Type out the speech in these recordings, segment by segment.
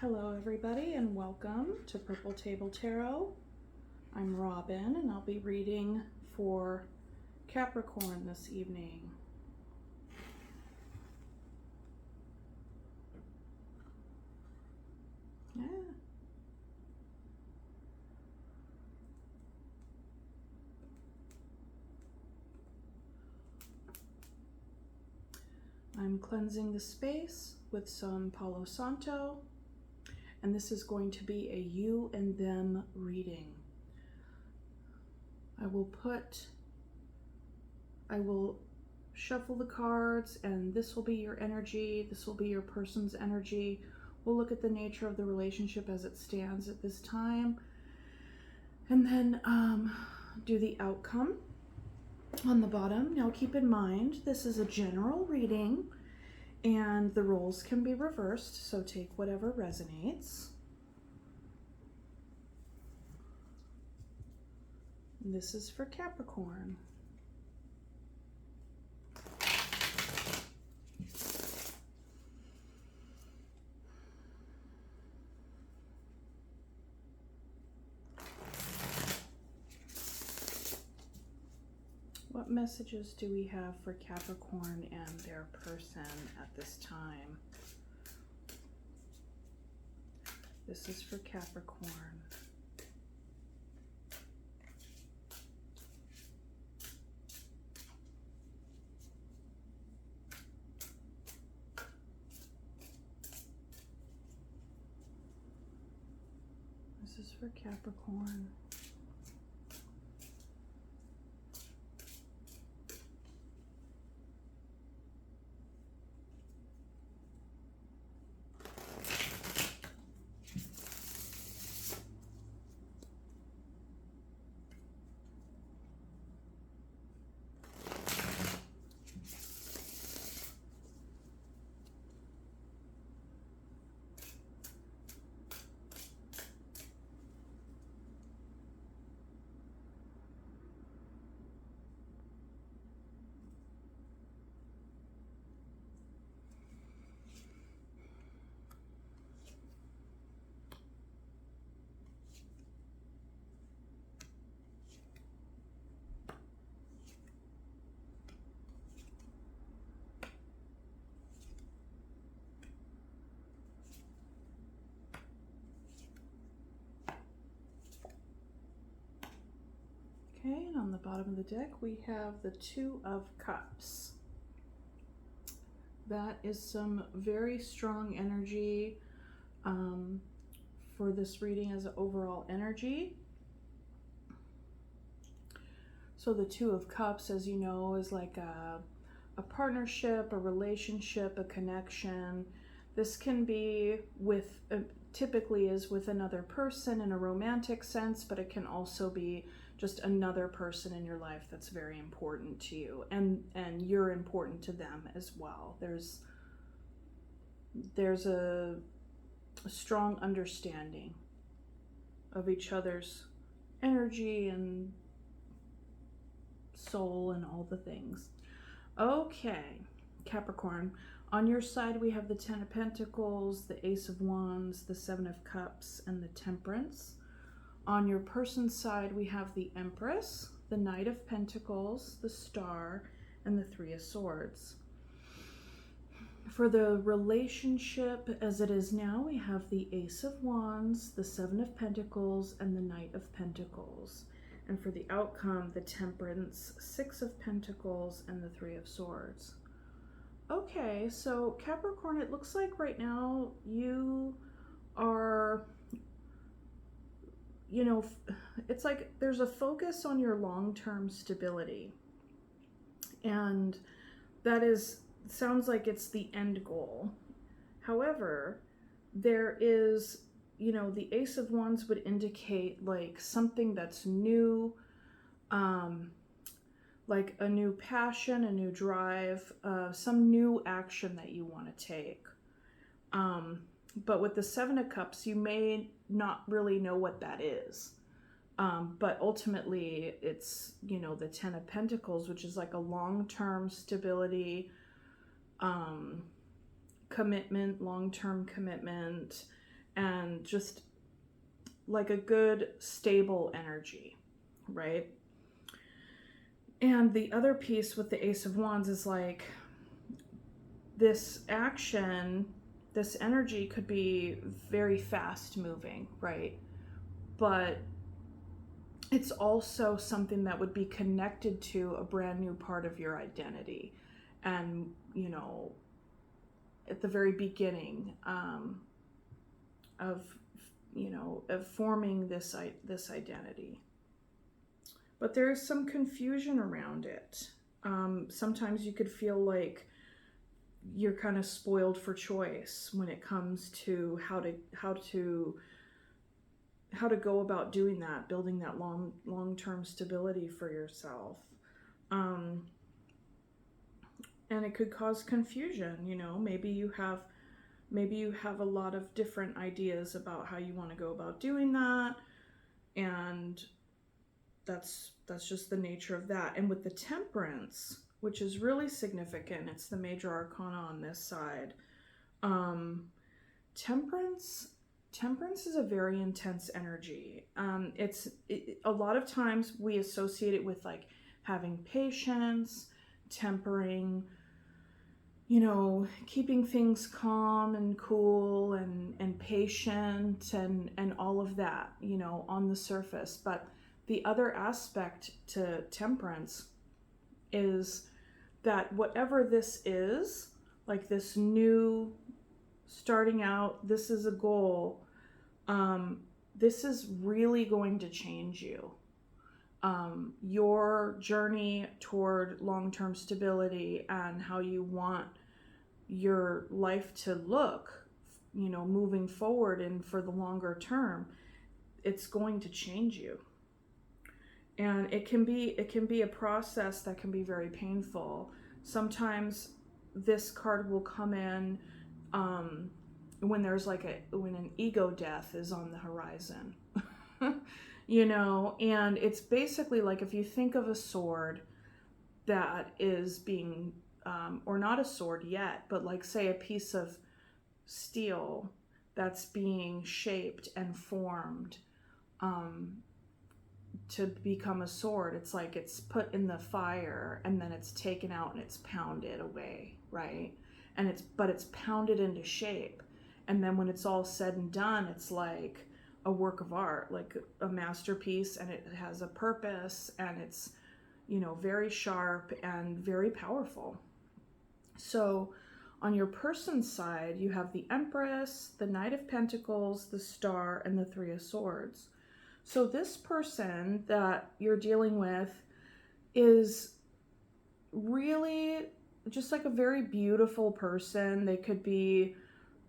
Hello everybody and welcome to Purple Table Tarot. I'm Robin and I'll be reading for Capricorn this evening. Yeah. I'm cleansing the space with some Palo Santo, and this is going to be a you and them reading. I will shuffle the cards, and this will be your energy, this will be your person's energy. We'll look at the nature of the relationship as it stands at this time, and then do the outcome on the bottom. Now keep in mind, this is a general reading, and the roles can be reversed, so take whatever resonates. And this is for Capricorn. What messages do we have for Capricorn and their person at this time? This is for Capricorn. This is for Capricorn. Okay, and on the bottom of the deck we have the Two of Cups. That is some very strong energy for this reading as an overall energy. So the Two of Cups, as you know, is like a partnership, a relationship, a connection. This can be with, typically is with another person in a romantic sense, but it can also be just another person in your life that's very important to you, and you're important to them as well. There's a strong understanding of each other's energy and soul and all the things. Okay, Capricorn, on your side we have the Ten of Pentacles, the Ace of Wands, the Seven of Cups, and the Temperance. On your person's side, we have the Empress, the Knight of Pentacles, the Star, and the Three of Swords. For the relationship as it is now, we have the Ace of Wands, the Seven of Pentacles, and the Knight of Pentacles. And for the outcome, the Temperance, Six of Pentacles, and the Three of Swords. Okay, so Capricorn, it looks like right now you are... you know, it's like there's a focus on your long-term stability, and that sounds like it's the end goal. However, there is, you know, the Ace of Wands would indicate like something that's new, like a new passion, a new drive, some new action that you want to take. But with the Seven of Cups, you may not really know what that is. But ultimately, it's, you know, the Ten of Pentacles, which is like a long-term stability, commitment, long-term commitment, and just like a good stable energy, right? And the other piece with the Ace of Wands is like this action, this energy could be very fast moving, right? But it's also something that would be connected to a brand new part of your identity. And, you know, at the very beginning of, you know, of forming this identity. But there's some confusion around it. Sometimes you could feel like you're kind of spoiled for choice when it comes to how to go about doing that, building that long-term stability for yourself. And it could cause confusion, you know. Maybe you have a lot of different ideas about how you want to go about doing that, and that's just the nature of that. And with the Temperance, which is really significant, it's the major arcana on this side. Temperance is a very intense energy. A lot of times we associate it with like having patience, tempering, you know, keeping things calm and cool and patient and all of that, you know, on the surface. But the other aspect to Temperance is that whatever this is, like this new starting out, this is a goal, this is really going to change you. Your journey toward long-term stability and how you want your life to look, you know, moving forward and for the longer term, it's going to change you. And it can be a process that can be very painful. Sometimes this card will come in when there's like when an ego death is on the horizon. You know, and it's basically like if you think of a sword that is being or not a sword yet, but like say a piece of steel that's being shaped and formed to become a sword. It's like it's put in the fire and then it's taken out and it's pounded away, right? And it's pounded into shape. And then when it's all said and done, it's like a work of art, like a masterpiece, and it has a purpose, and it's, you know, very sharp and very powerful. So on your person's side, you have the Empress, the Knight of Pentacles, the Star, and the Three of Swords. So this person that you're dealing with is really just like a very beautiful person. They could be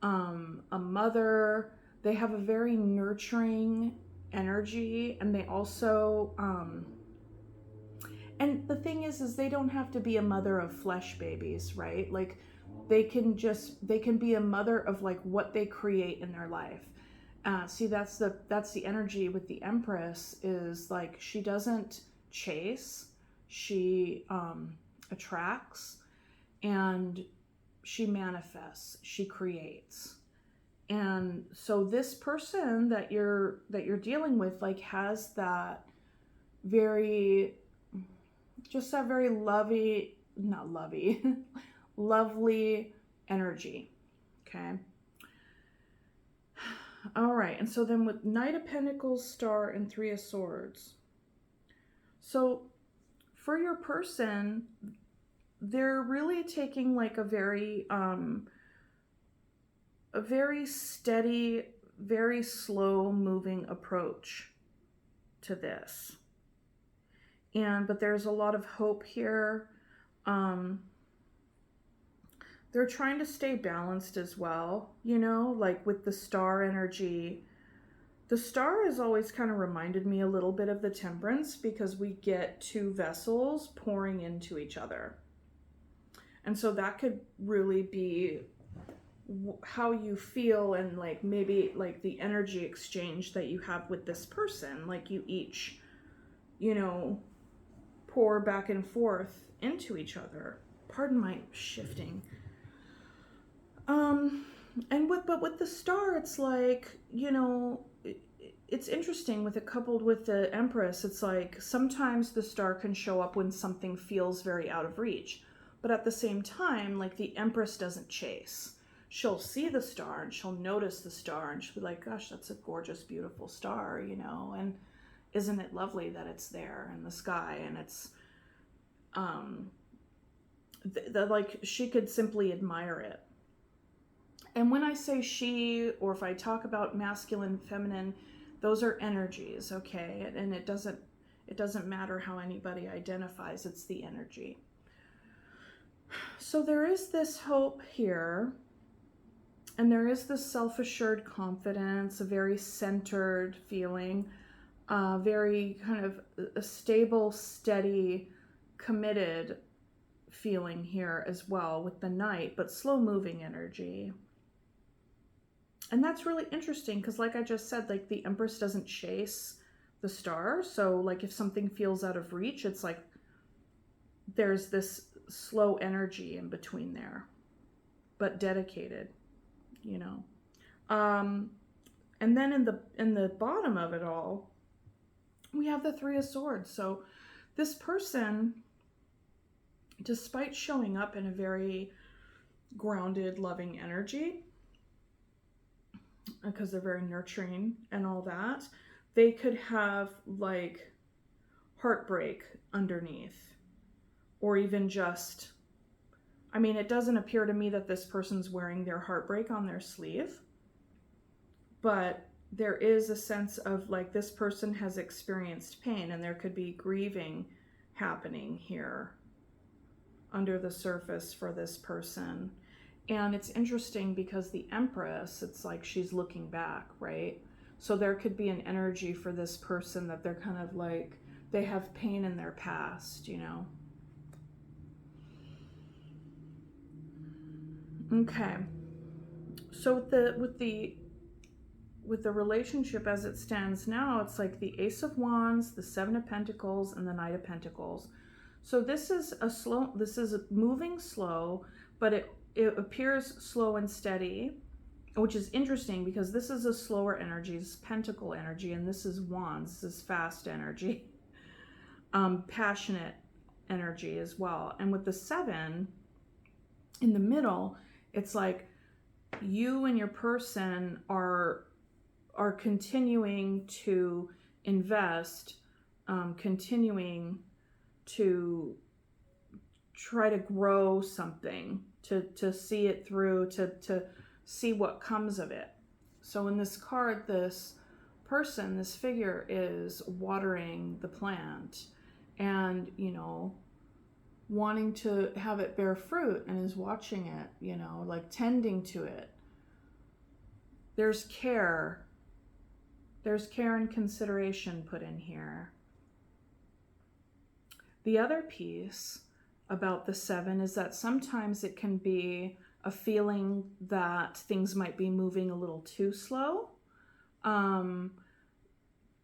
a mother. They have a very nurturing energy, and they also and the thing is they don't have to be a mother of flesh babies, right? Like they can be a mother of like what they create in their life. See, that's the energy with the Empress, is like she doesn't chase, she attracts, and she manifests, she creates. And so this person that you're dealing with like has that very, just that very lovely energy. Okay. All right. And so then with Knight of Pentacles, Star, and Three of Swords. So for your person, they're really taking like a very steady, very slow moving approach to this. But there's a lot of hope here. They're trying to stay balanced as well, you know, like with the Star energy. The Star has always kind of reminded me a little bit of the Temperance, because we get two vessels pouring into each other. And so that could really be how you feel, and like maybe like the energy exchange that you have with this person, like you each, you know, pour back and forth into each other. Pardon my shifting. but with the star, it's like, you know, it's interesting with it coupled with the Empress. It's like sometimes the star can show up when something feels very out of reach. But at the same time, like the Empress doesn't chase. She'll see the star and she'll notice the star and she'll be like, gosh, that's a gorgeous, beautiful star, you know, and isn't it lovely that it's there in the sky? And it's, like she could simply admire it. And when I say she, or if I talk about masculine, feminine, those are energies, okay? And it doesn't matter how anybody identifies, it's the energy. So there is this hope here, and there is this self-assured confidence, a very centered feeling, very kind of a stable, steady, committed feeling here as well with the Knight, but slow-moving energy. And that's really interesting because, like I just said, like the Empress doesn't chase the star. So like if something feels out of reach, it's like there's this slow energy in between there, but dedicated, you know. And then in the bottom of it all, we have the Three of Swords. So this person, despite showing up in a very grounded, loving energy, because they're very nurturing and all that, they could have like heartbreak underneath, or even just, I mean, it doesn't appear to me that this person's wearing their heartbreak on their sleeve, but there is a sense of like this person has experienced pain and there could be grieving happening here under the surface for this person. And it's interesting because the Empress, it's like she's looking back, right? So there could be an energy for this person that they're kind of like, they have pain in their past, you know? Okay. So with the relationship as it stands now, it's like the Ace of Wands, the Seven of Pentacles, and the Knight of Pentacles. So this is moving slow, but it appears slow and steady, which is interesting because this is a slower energy, it's Pentacle energy, and this is Wands, this is fast energy, passionate energy as well. And with the Seven in the middle, it's like you and your person are continuing to invest, continuing to try to grow something, to see it through, to see what comes of it. So in this card, this person, this figure is watering the plant and, you know, wanting to have it bear fruit, and is watching it, you know, like tending to it. There's care. There's care and consideration put in here. The other piece about the Seven is that sometimes it can be a feeling that things might be moving a little too slow.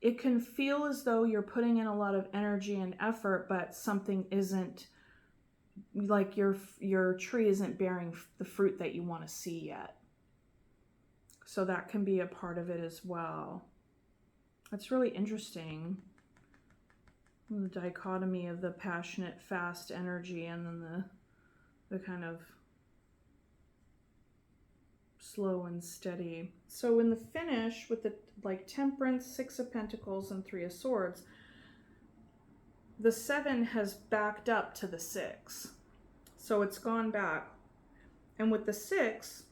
It can feel as though you're putting in a lot of energy and effort, but something isn't, like your tree isn't bearing the fruit that you want to see yet. So that can be a part of it as well. That's really interesting. The dichotomy of the passionate, fast energy and then the kind of slow and steady. So in the finish with the like Temperance, Six of Pentacles, and Three of Swords, the Seven has backed up to the Six. So it's gone back. And with the Six,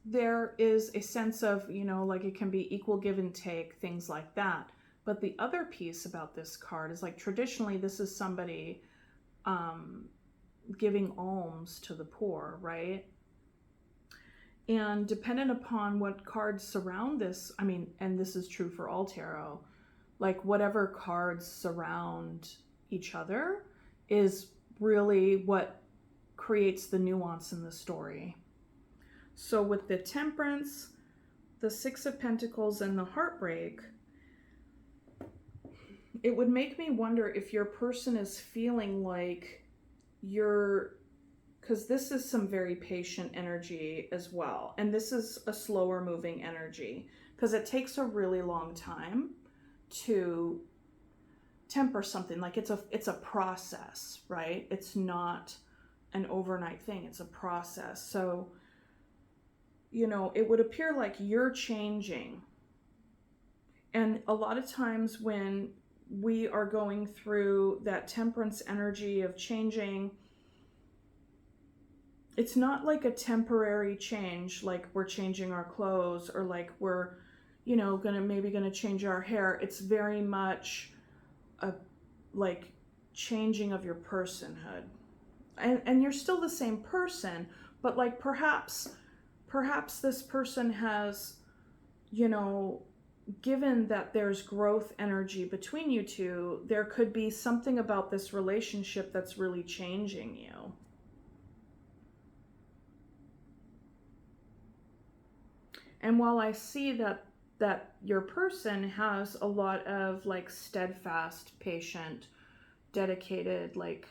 there is a sense of, you know, like it can be equal give and take, things like that. But the other piece about this card is like traditionally this is somebody giving alms to the poor, right? And dependent upon what cards surround this, I mean, and this is true for all tarot, like whatever cards surround each other is really what creates the nuance in the story. So with the Temperance, the Six of Pentacles, and the Heartbreak, it would make me wonder if your person is feeling like you're because this is some very patient energy as well. And this is a slower moving energy because it takes a really long time to temper something. Like it's a process, right? It's not an overnight thing. It's a process. So, you know, it would appear like you're changing. And a lot of times when we are going through that temperance energy of changing, it's not like a temporary change, like we're changing our clothes or like we're, you know, gonna change our hair. It's very much a like changing of your personhood. And you're still the same person, but like perhaps this person has, you know, given that there's growth energy between you two, there could be something about this relationship that's really changing you. And while I see that your person has a lot of like steadfast, patient, dedicated, like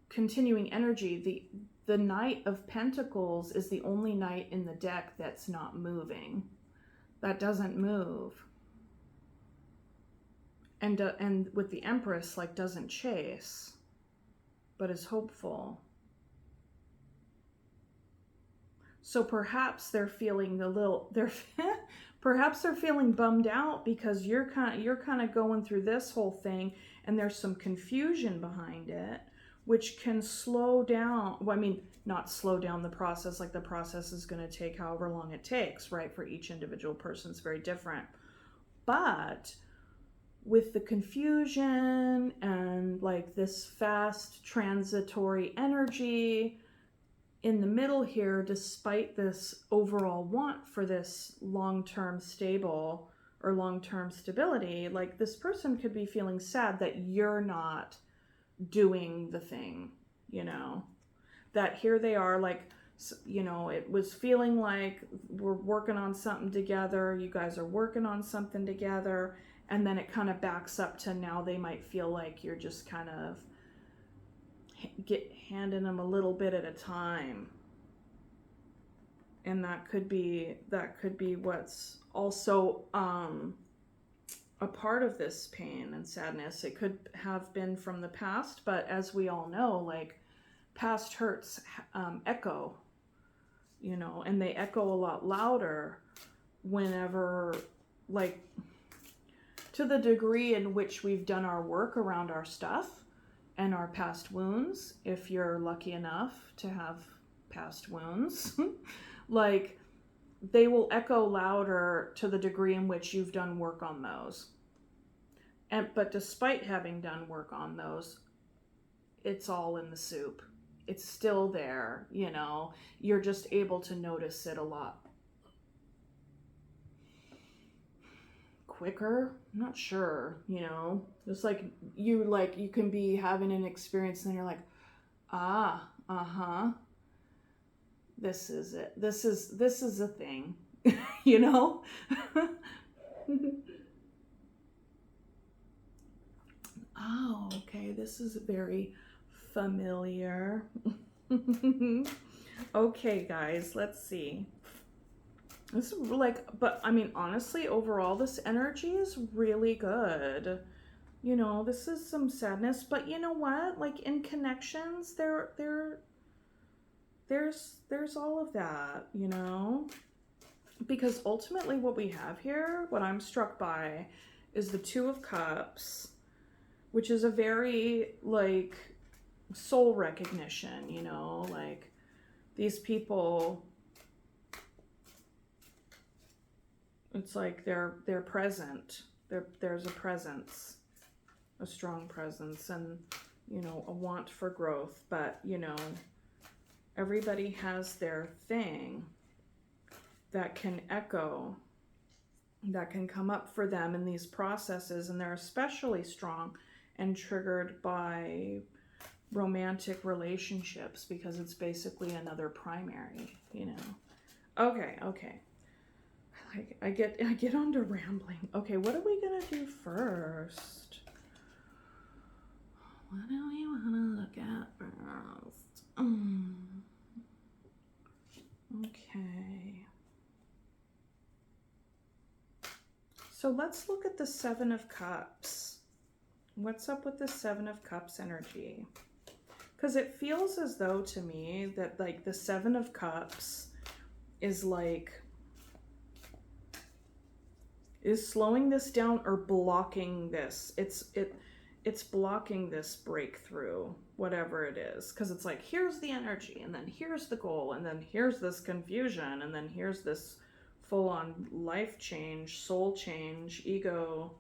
continuing energy, the Knight of Pentacles is the only knight in the deck that's not moving, that doesn't move, and with the Empress, like doesn't chase, but is hopeful. So perhaps they're feeling perhaps they're feeling bummed out because you're kind of going through this whole thing, and there's some confusion behind it, which can slow down. Well, I mean, not slow down the process. Like the process is going to take however long it takes, right? For each individual person, it's very different. But with the confusion and like this fast transitory energy in the middle here, despite this overall want for this long-term stable or long-term stability, like this person could be feeling sad that you're not doing the thing, you know, that here they are, like, you know, it was feeling like we're working on something together, you guys are working on something together, and then it kind of backs up to now they might feel like you're just kind of handing them a little bit at a time. And that could be what's also a part of this pain and sadness. It could have been from the past, but as we all know, like past hurts echo, you know, and they echo a lot louder whenever, like, to the degree in which we've done our work around our stuff and our past wounds, if you're lucky enough to have past wounds, like they will echo louder to the degree in which you've done work on those. But despite having done work on those, it's all in the soup. It's still there, you know. You're just able to notice it a lot quicker. I'm not sure, you know. Just like you can be having an experience and you're like, this is it. This is a thing. You know? Oh, okay. This is very familiar. Okay, guys, let's see. This is like, but I mean, honestly, overall, this energy is really good. You know, this is some sadness, but you know what? Like in connections, there's all of that, you know? Because ultimately what we have here, what I'm struck by, is the Two of Cups, which is a very, like, soul recognition, you know? Like, these people, it's like they're present. There's a presence, a strong presence, and, you know, a want for growth. But, you know, everybody has their thing that can echo, that can come up for them in these processes, and they're especially strong and triggered by romantic relationships because it's basically another primary, you know. Okay. I get on to rambling. Okay, what are we gonna do first? What do we want to look at first? Okay. So let's look at the Seven of Cups. What's up with the Seven of Cups energy? Because it feels as though to me that like the Seven of Cups is like, is slowing this down or blocking this. It's blocking this breakthrough, whatever it is. Because it's like, here's the energy, and then here's the goal, and then here's this confusion, and then here's this full-on life change, soul change, ego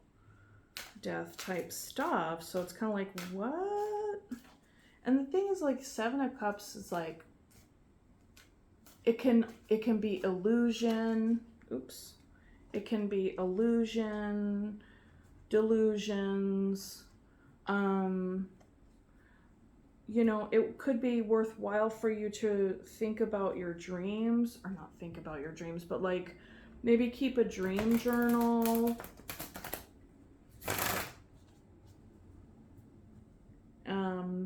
death type stuff. So it's kind of like, what? And the thing is, like, Seven of Cups is like, it can be illusion. Oops. It can be illusion, delusions. You know, it could be worthwhile for you to think about your dreams, or not think about your dreams, but like maybe keep a dream journal.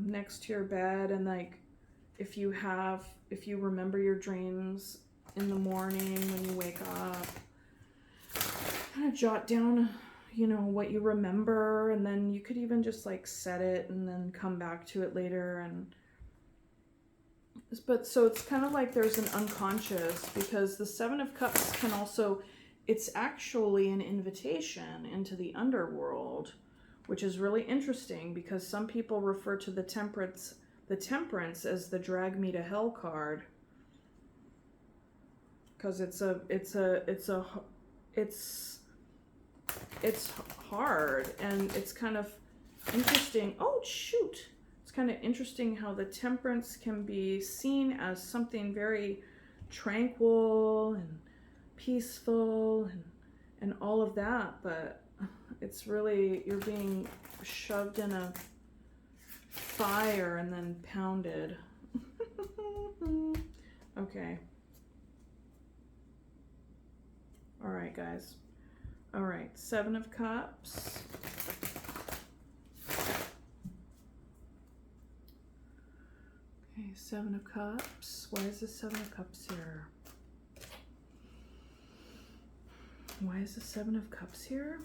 Next to your bed, and like if you remember your dreams in the morning when you wake up, kind of jot down, you know, what you remember, and then you could even just like set it and then come back to it later. And but so it's kind of like there's an unconscious, because the Seven of Cups can also, it's actually an invitation into the underworld, which is really interesting because some people refer to the Temperance as the drag me to hell card, because it's hard, and it's kind of interesting. Oh shoot, it's kind of interesting how the Temperance can be seen as something very tranquil and peaceful and all of that, but it's really, you're being shoved in a fire and then pounded. Okay. All right, guys. All right, Seven of Cups. Okay, Seven of Cups. Why is the Seven of Cups here? Why is the Seven of Cups here?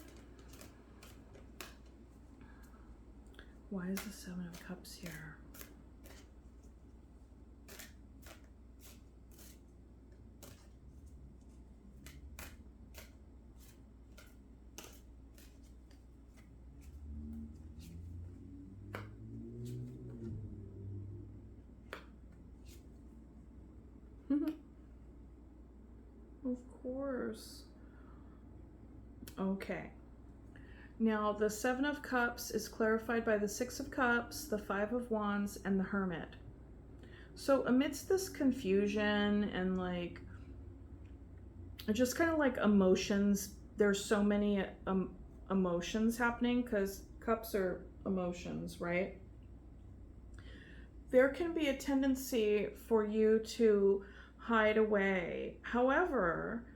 Why is the Seven of Cups here? Of course. Okay. Now, the Seven of Cups is clarified by the Six of Cups, the Five of Wands, and the Hermit. So amidst this confusion and like, just kind of like emotions, there's so many emotions happening, because cups are emotions, right? There can be a tendency for you to hide away. However,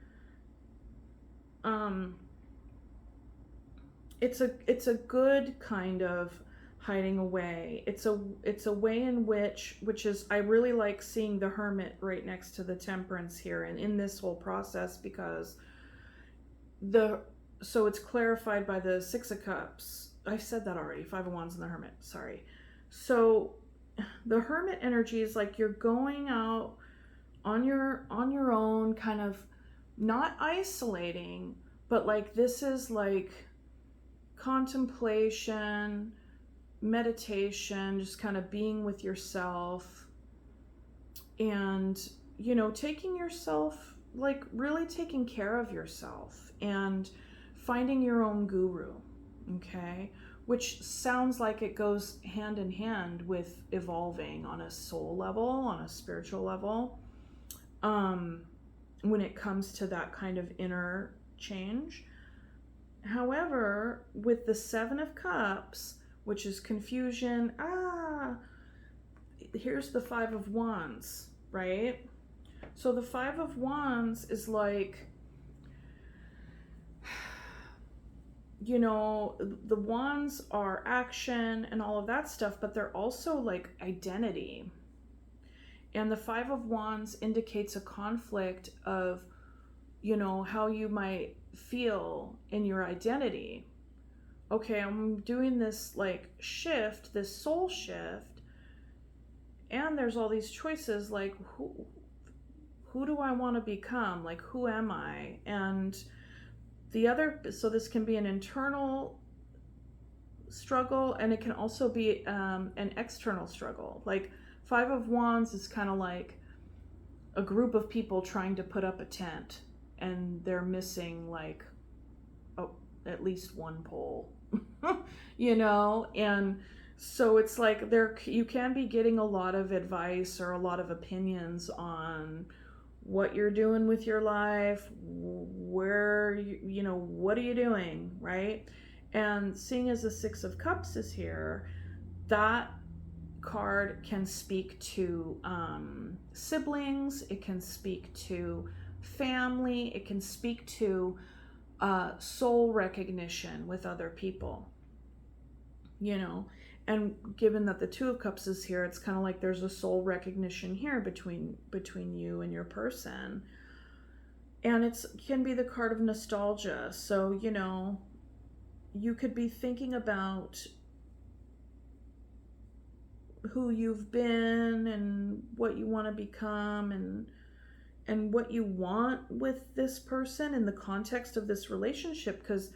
it's a good kind of hiding away. It's a way in which is, I really like seeing the Hermit right next to the Temperance here and in this whole process, because so it's clarified by the Six of Cups. I've said that already. Five of Wands and the Hermit. Sorry. So the Hermit energy is like you're going out on your own, kind of not isolating, but like this is like contemplation, meditation, just kind of being with yourself, and you know, taking yourself, like really taking care of yourself and finding your own guru. Okay, which sounds like it goes hand in hand with evolving on a soul level, on a spiritual level, when it comes to that kind of inner change. However, with the Seven of Cups, which is confusion, here's the Five of Wands, right? So the Five of Wands is like, you know, the wands are action and all of that stuff, but they're also like identity. And the Five of Wands indicates a conflict of, you know, how you might feel in your identity. Okay, I'm doing this like shift, this soul shift, and there's all these choices like who do I want to become? Like, who am I? And the other, so this can be an internal struggle, and it can also be an external struggle. Like, Five of Wands is kind of like a group of people trying to put up a tent, and they're missing like at least one pole, you know? And so it's like you can be getting a lot of advice or a lot of opinions on what you're doing with your life, where you know, what are you doing, right? And seeing as the Six of Cups is here, that card can speak to siblings, it can speak to family, it can speak to soul recognition with other people, you know. And given that the Two of Cups is here, it's kind of like there's a soul recognition here between you and your person. And it can be the card of nostalgia. So, you know, you could be thinking about who you've been and what you want to become, and what you want with this person in the context of this relationship. Because,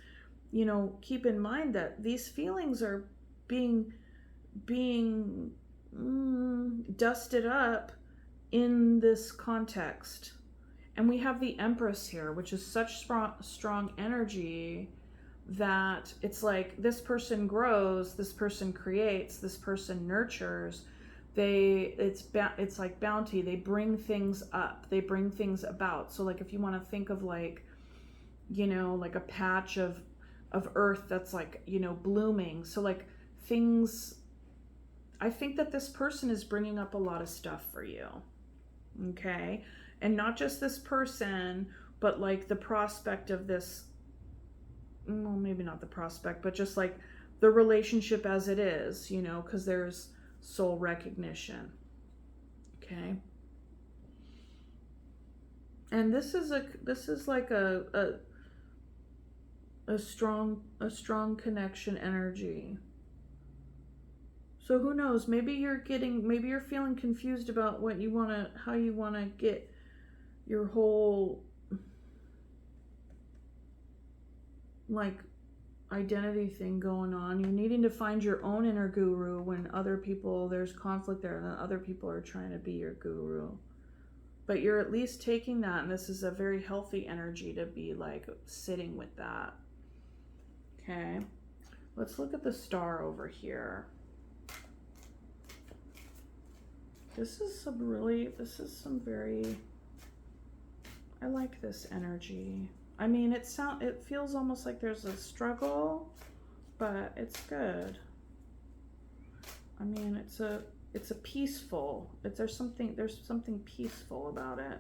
you know, keep in mind that these feelings are being dusted up in this context. And we have the Empress here, which is such strong energy that it's like this person grows, this person creates, this person nurtures. It's like bounty. They bring things up, they bring things about. So like if you want to think of like, you know, like a patch of earth that's like, you know, blooming. So like things, I think that this person is bringing up a lot of stuff for you. Okay. And not just this person, but like the prospect of this, well, maybe not the prospect, but just like the relationship as it is, you know, because there's soul recognition. Okay. And this is like a strong connection energy. So who knows, maybe you're feeling confused about how you want to get your whole like identity thing going on. You're needing to find your own inner guru when there's conflict there, and then other people are trying to be your guru. But you're at least taking that, and this is a very healthy energy to be like sitting with that. Okay, let's look at the star over here. This is some very, I like this energy. I mean, it feels almost like there's a struggle, but it's good. I mean, it's a peaceful. There's something peaceful about it.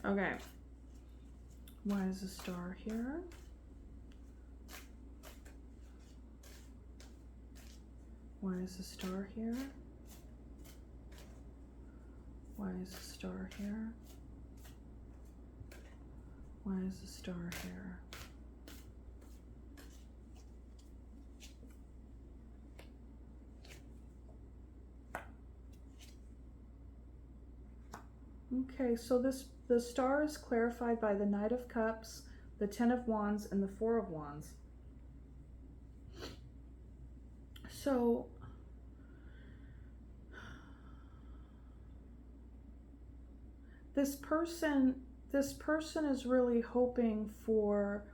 Okay. Why is the star here? Why is the star here? Why is the star here? Why is the star here? Okay, so the star is clarified by the Knight of Cups, the Ten of Wands, and the Four of Wands. So this person is really hoping for,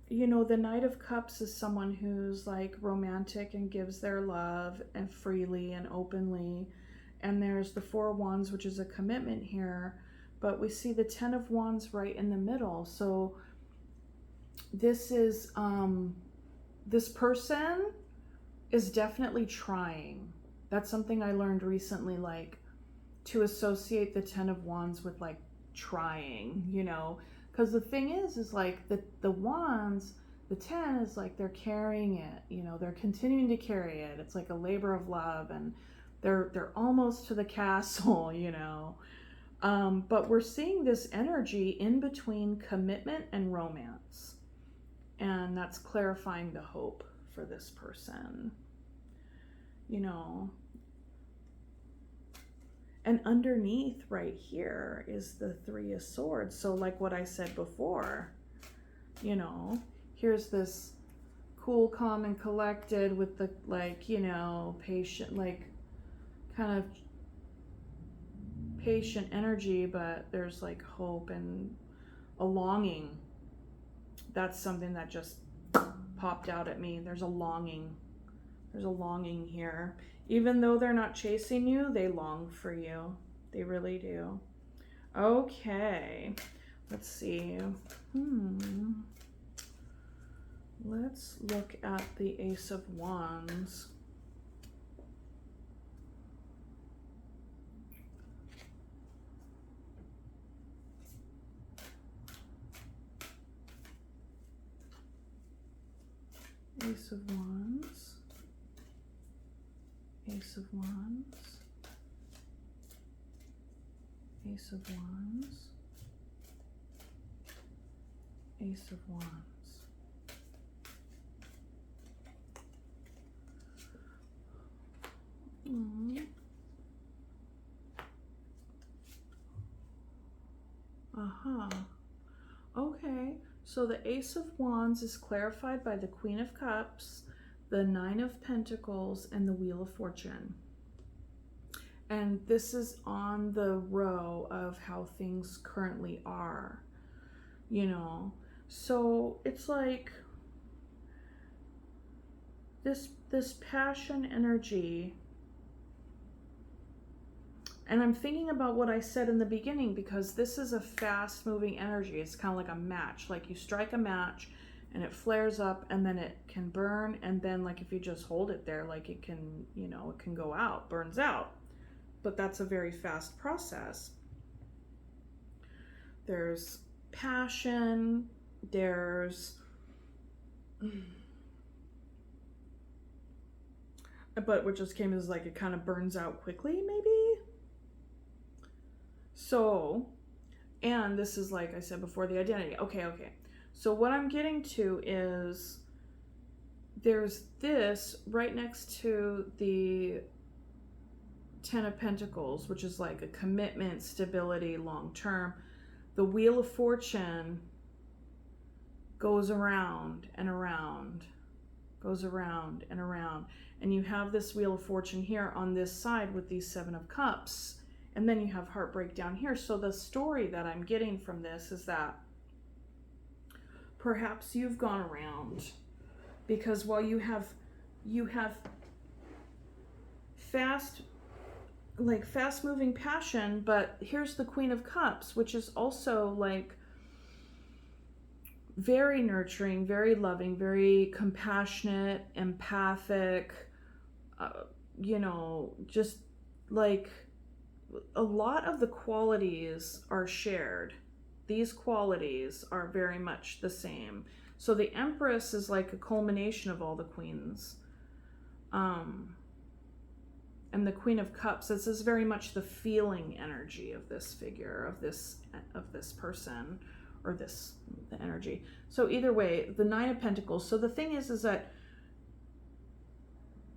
you know, the Knight of Cups is someone who's like romantic and gives their love and freely and openly. And there's the Four of Wands, which is a commitment here, but we see the Ten of Wands right in the middle. So this is, this person is definitely trying. That's something I learned recently, like to associate the Ten of Wands with like trying, you know, because the thing is like the wands, The 10 is like they're carrying it, you know, they're continuing to carry it. It's like a labor of love, and they're almost to the castle, you know. But we're seeing this energy in between commitment and romance. And that's clarifying the hope for this person, you know. And underneath right here is the 3 of Swords. So like what I said before, you know, here's this cool, calm, and collected with the, like, you know, patient, like kind of patient energy, but there's like hope and a longing. That's something that just popped out at me. There's a longing. There's a longing here. Even though they're not chasing you, they long for you. They really do. Okay. Let's see. Let's look at the Ace of Wands. Ace of Wands. Ace of Wands. Ace of Wands. Ace of Wands. Okay, so the Ace of Wands is clarified by the Queen of Cups, the 9 of Pentacles, and the Wheel of Fortune. And this is on the row of how things currently are, you know. So it's like this passion energy. And I'm thinking about what I said in the beginning, because this is a fast moving energy. It's kind of like a match. Like you strike a match and it flares up and then it can burn. And then like if you just hold it there, like it can, you know, it can go out, burns out. But that's a very fast process. There's passion. There's... But what just came is like it kind of burns out quickly, maybe? So, and this is like I said before, the identity. Okay. So what I'm getting to is there's this right next to the 10 of Pentacles, which is like a commitment, stability, long term. The Wheel of Fortune goes around and around, goes around and around. And you have this Wheel of Fortune here on this side with these 7 of Cups. And then you have heartbreak down here. So the story that I'm getting from this is that perhaps you've gone around, because while you have fast moving passion, but here's the Queen of Cups, which is also like very nurturing, very loving, very compassionate, empathic, you know, just like a lot of the qualities are shared. These qualities are very much the same. So the Empress is like a culmination of all the queens. And the Queen of Cups, this is very much the feeling energy of this figure, of this person, or the energy. So either way, the 9 of Pentacles. So the thing is that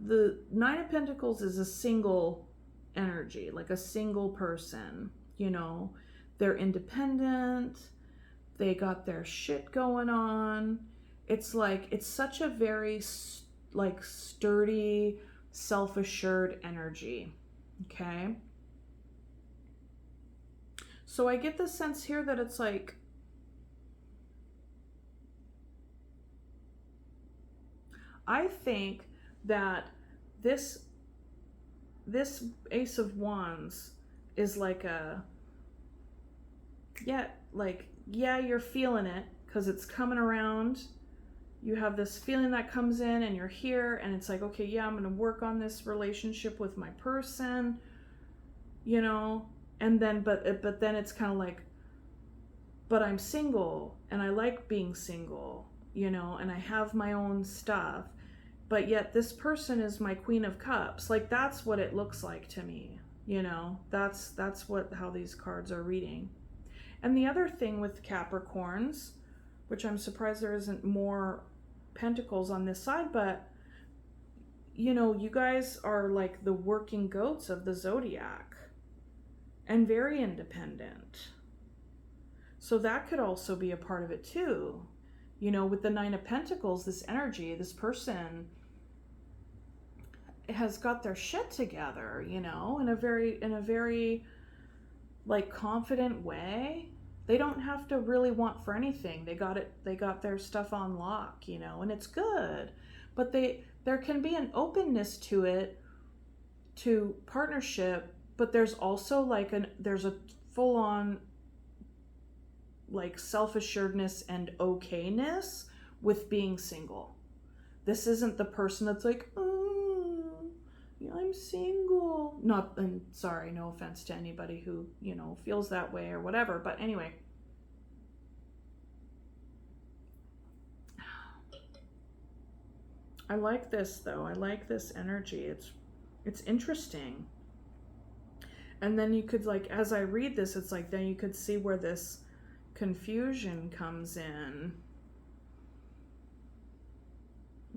the 9 of Pentacles is a single energy, like a single person, you know. They're independent, they got their shit going on. It's like, it's such a very like sturdy, self-assured energy. Okay, so I get the sense here that it's like I think that this Ace of Wands is like a, yeah, you're feeling it because it's coming around. You have this feeling that comes in and you're here and it's like, okay, yeah, I'm going to work on this relationship with my person, you know, and then, but then it's kind of like, but I'm single and I like being single, you know, and I have my own stuff, but yet this person is my Queen of Cups. Like, that's what it looks like to me, you know. That's how these cards are reading. And the other thing with Capricorns, which I'm surprised there isn't more pentacles on this side, but you know, you guys are like the working goats of the zodiac and very independent. So that could also be a part of it too. You know, with the Nine of Pentacles, this energy, this person has got their shit together, you know, in a very like confident way. They don't have to really want for anything. They got their stuff on lock, you know, and it's good. But there can be an openness to it, to partnership, but there's also like there's a full on like self-assuredness and okayness with being single. This isn't the person that's like, oh, I'm single. Not, and sorry, no offense to anybody who, you know, feels that way or whatever. But anyway. I like this though. I like this energy. It's interesting. And then you could, like, as I read this, it's like, then you could see where this confusion comes in.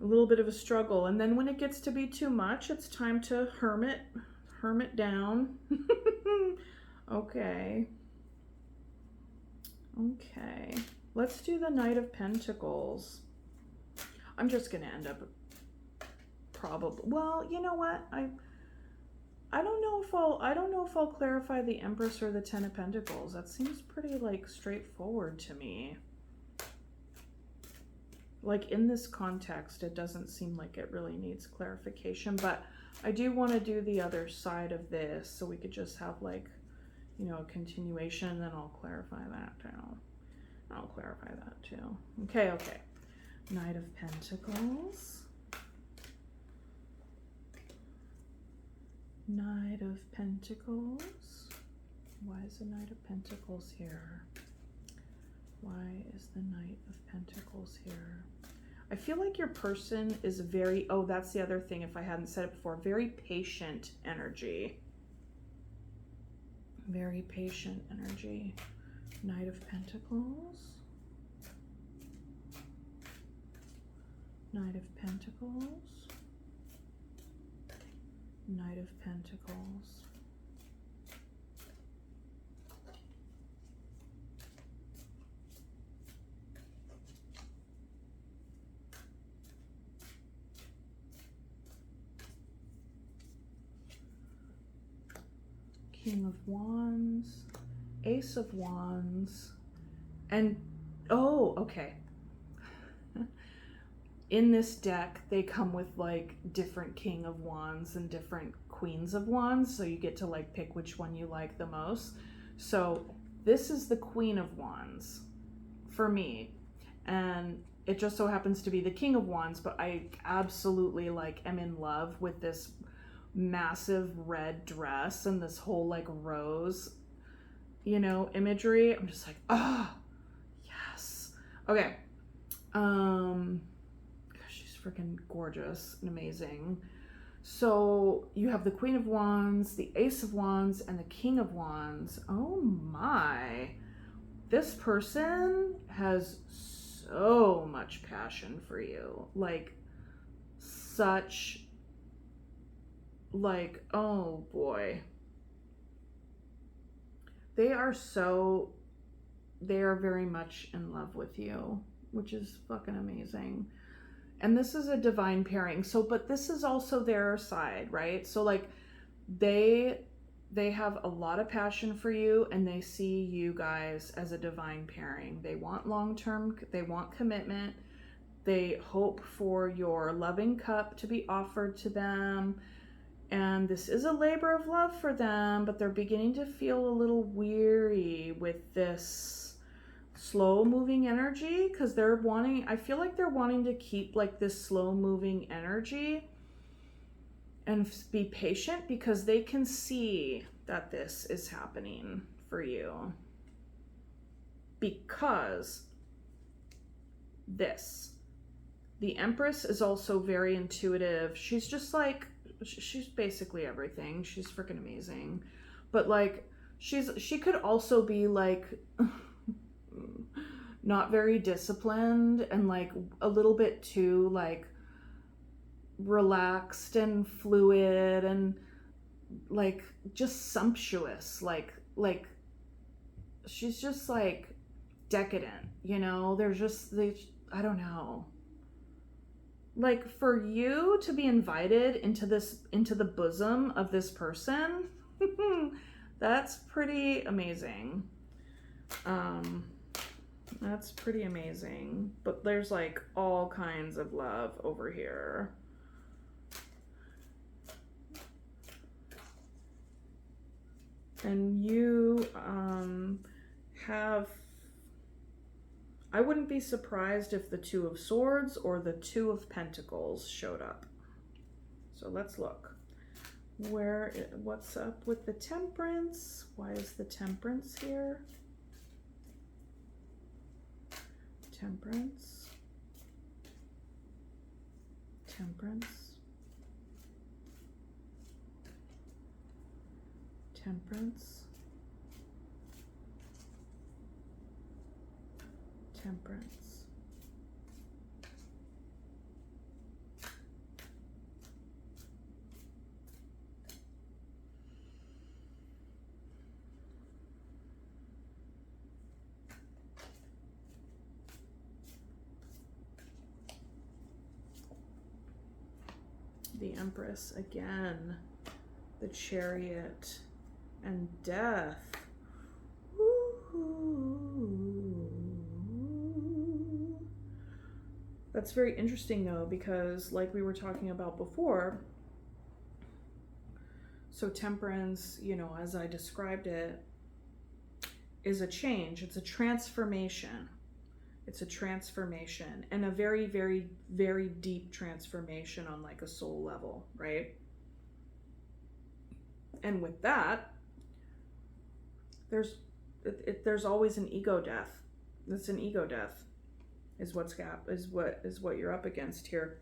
A little bit of a struggle. And then when it gets to be too much, it's time to hermit down. Okay. Okay. Let's do the Knight of Pentacles. I'm just going to end up probably, well, you know what? I don't know if I'll clarify the Empress or the Ten of Pentacles. That seems pretty like straightforward to me. Like in this context, it doesn't seem like it really needs clarification, but I do want to do the other side of this so we could just have like, you know, a continuation, and then I'll clarify that too. I'll clarify that too. Okay, okay. Knight of Pentacles. Knight of Pentacles. Why is the Knight of Pentacles here? Why is the Knight of Pentacles here? I feel like your person is very, oh, that's the other thing if I hadn't said it before, very patient energy. Very patient energy. Knight of Pentacles. Knight of Pentacles. Knight of Pentacles. King of Wands, Ace of Wands, and oh, okay. In this deck, they come with like different King of Wands and different Queens of Wands, so you get to like pick which one you like the most. So this is the Queen of Wands for me, and it just so happens to be the King of Wands, but I absolutely like am in love with this massive red dress and this whole like rose, you know, imagery. I'm just like, ah, oh, yes. Okay. She's freaking gorgeous and amazing. So you have the Queen of Wands, the Ace of Wands, and the King of Wands. Oh my. This person has so much passion for you. Like, such, like, oh boy. They are very much in love with you, which is fucking amazing. And this is a divine pairing. So, but this is also their side, right? So like they have a lot of passion for you, and they see you guys as a divine pairing. They want long-term, they want commitment. They hope for your loving cup to be offered to them. And this is a labor of love for them, but they're beginning to feel a little weary with this slow moving energy, because I feel like they're wanting to keep like this slow moving energy and be patient, because they can see that this is happening for you, because this. The Empress is also very intuitive. She's just like, she's basically everything. She's freaking amazing. But like, she could also be like not very disciplined and like a little bit too like relaxed and fluid and like just sumptuous. Like she's just like decadent, you know? There's just I don't know. Like for you to be invited into the bosom of this person, that's pretty amazing. That's pretty amazing. But there's like all kinds of love over here. And you have, I wouldn't be surprised if the Two of Swords or the Two of Pentacles showed up. So let's look. What's up with the Temperance? Why is the Temperance here? Temperance. Temperance. Temperance. Temperance. The Empress again, the Chariot, and Death. Ooh. That's very interesting though, because like we were talking about before, so Temperance, you know, as I described it, is a change. It's a transformation. It's a transformation, and a very, very, very deep transformation on like a soul level, right? And with that, there's always an ego death. It's an ego death, is what you're up against here.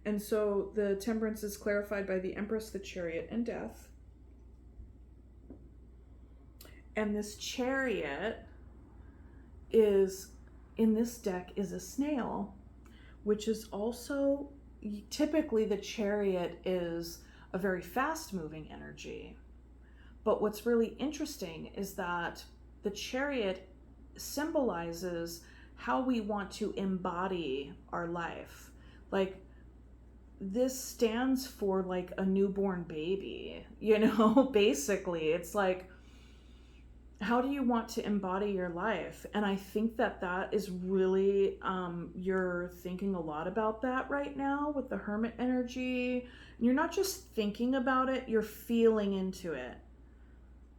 And so the Temperance is clarified by the Empress, the Chariot, and Death. And this Chariot is, in this deck, is a snail, which is also, typically the Chariot is a very fast moving energy. But what's really interesting is that the Chariot symbolizes how we want to embody our life. Like, this stands for like a newborn baby, you know, basically. It's like, how do you want to embody your life? And I think that is really, you're thinking a lot about that right now with the Hermit energy. And you're not just thinking about it, you're feeling into it.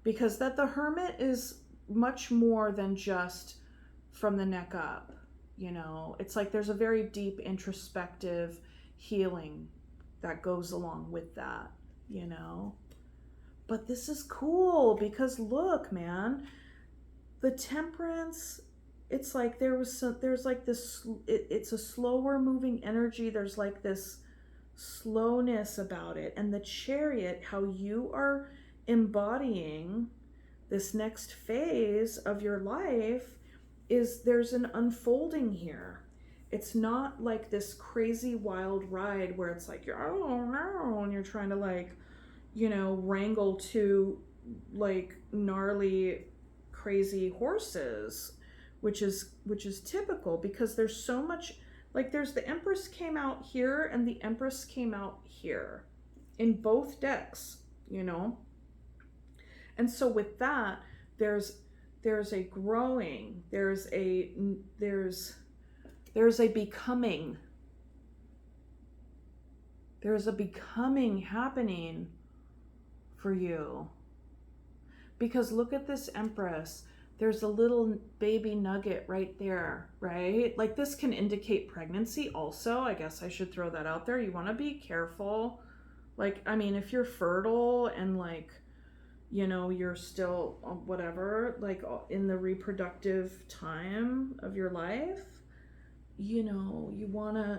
Because that the Hermit is much more than just from the neck up, you know. It's like there's a very deep introspective healing that goes along with that, you know. But this is cool because look, man, the Temperance, it's like there's like this, it's a slower moving energy. There's like this slowness about it. And the Chariot, how you are embodying this next phase of your life, is there's an unfolding here. It's not like this crazy wild ride where it's like you're, oh no, and you're trying to like, you know, wrangle two like gnarly crazy horses, which is typical, because there's so much, like there's the Empress came out here and the Empress came out here in both decks, you know. And so with that, there's a growing, there's a becoming, there's a becoming happening for you. Because look at this Empress, there's a little baby nugget right there, right? Like this can indicate pregnancy also. I guess I should throw that out there. You want to be careful. Like, I mean, if you're fertile and like, you know, you're still whatever, like in the reproductive time of your life, you know,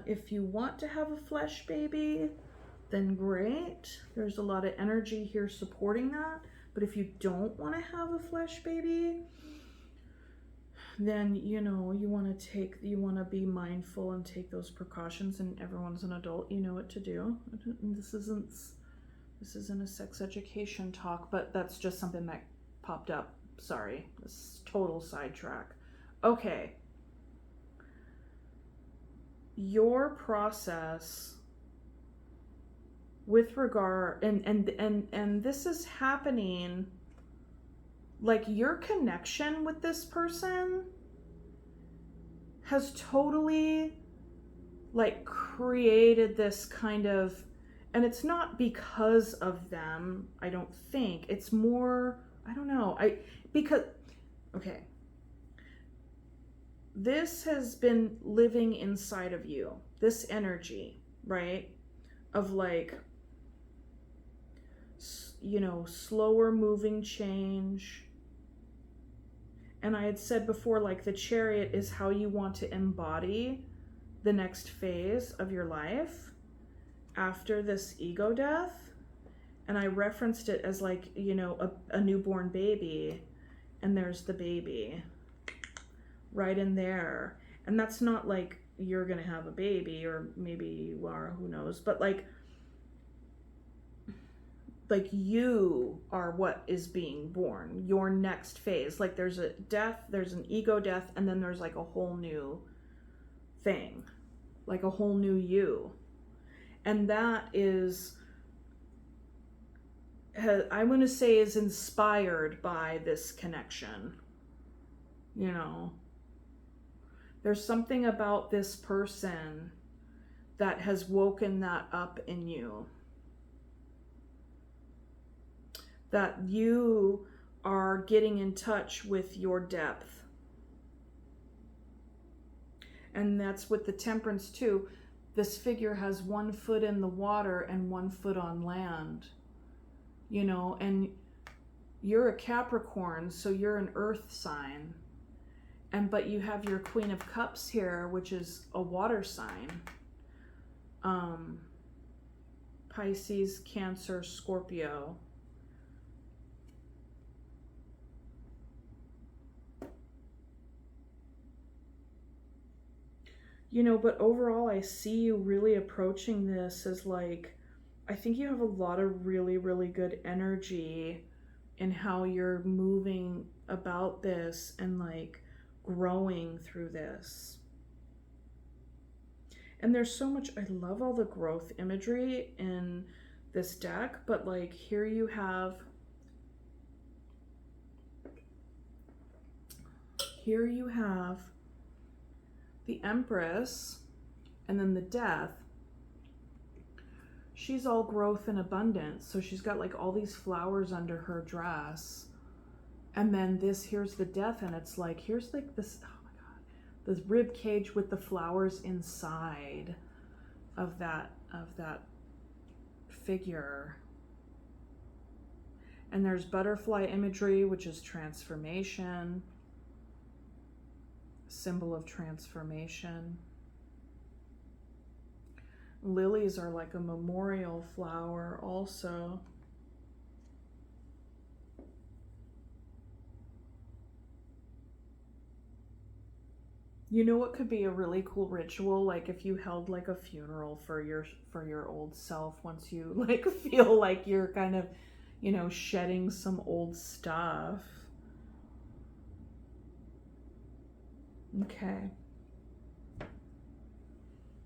if you want to have a flesh baby, then great. There's a lot of energy here supporting that. But if you don't want to have a flesh baby, then, you know, you want to be mindful and take those precautions, and everyone's an adult, you know what to do. This isn't a sex education talk, but that's just something that popped up. Sorry, this is total sidetrack. Okay. Your process with regard, and this is happening, like your connection with this person has totally like created this kind of, and it's not because of them, I don't think. It's more, I don't know. Okay. This has been living inside of you, this energy, right? Of like, you know, slower moving change. And I had said before, like the Chariot is how you want to embody the next phase of your life after this ego death. And I referenced it as like, you know, a newborn baby, and there's the baby right in there. And that's not like you're gonna have a baby, or maybe you are, who knows, but like you are what is being born, your next phase. Like there's a death, there's an ego death, and then there's like a whole new thing, like a whole new you. And that is, I want to say, is inspired by this connection. You know, there's something about this person that has woken that up in you. That you are getting in touch with your depth. And that's with the Temperance too. This figure has 1 foot in the water and 1 foot on land. You know, and you're a Capricorn, so you're an earth sign. But you have your Queen of Cups here, which is a water sign. Pisces, Cancer, Scorpio. You know, but overall, I see you really approaching this as like, I think you have a lot of really, really good energy in how you're moving about this and like growing through this. And there's so much, I love all the growth imagery in this deck, but like here you have the Empress, and then the Death. She's all growth and abundance. So she's got like all these flowers under her dress. And then here's the Death, and it's like, here's like this, oh my God, the rib cage with the flowers inside of that figure. And there's butterfly imagery, which is transformation. Symbol of transformation. Lilies are like a memorial flower also. You know what could be a really cool ritual? Like if you held like a funeral for your old self, once you like feel like you're kind of, you know, shedding some old stuff. Okay.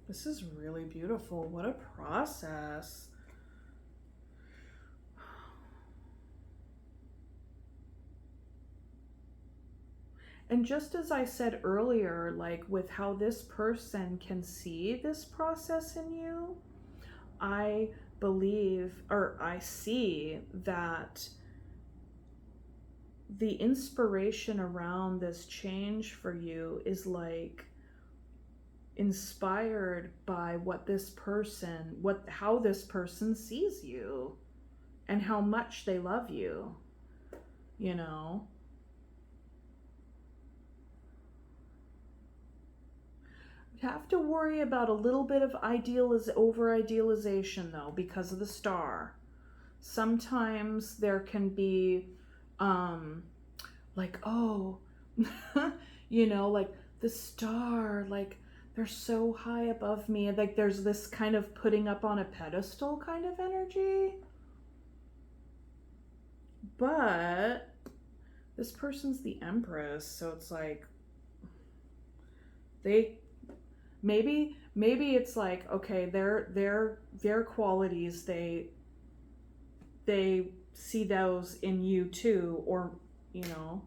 This is really beautiful. What a process. And just as I said earlier, like with how this person can see this process in you, I believe, or I see that the inspiration around this change for you is like inspired by how this person sees you and how much they love you. you know. You have to worry about a little bit of over-idealization, though, because of the star. Sometimes there can be, like, oh, you know, like the star, like they're so high above me. Like there's this kind of putting up on a pedestal kind of energy. But this person's the Empress, so it's like they maybe it's like, okay, their qualities, they see those in you too, or you know,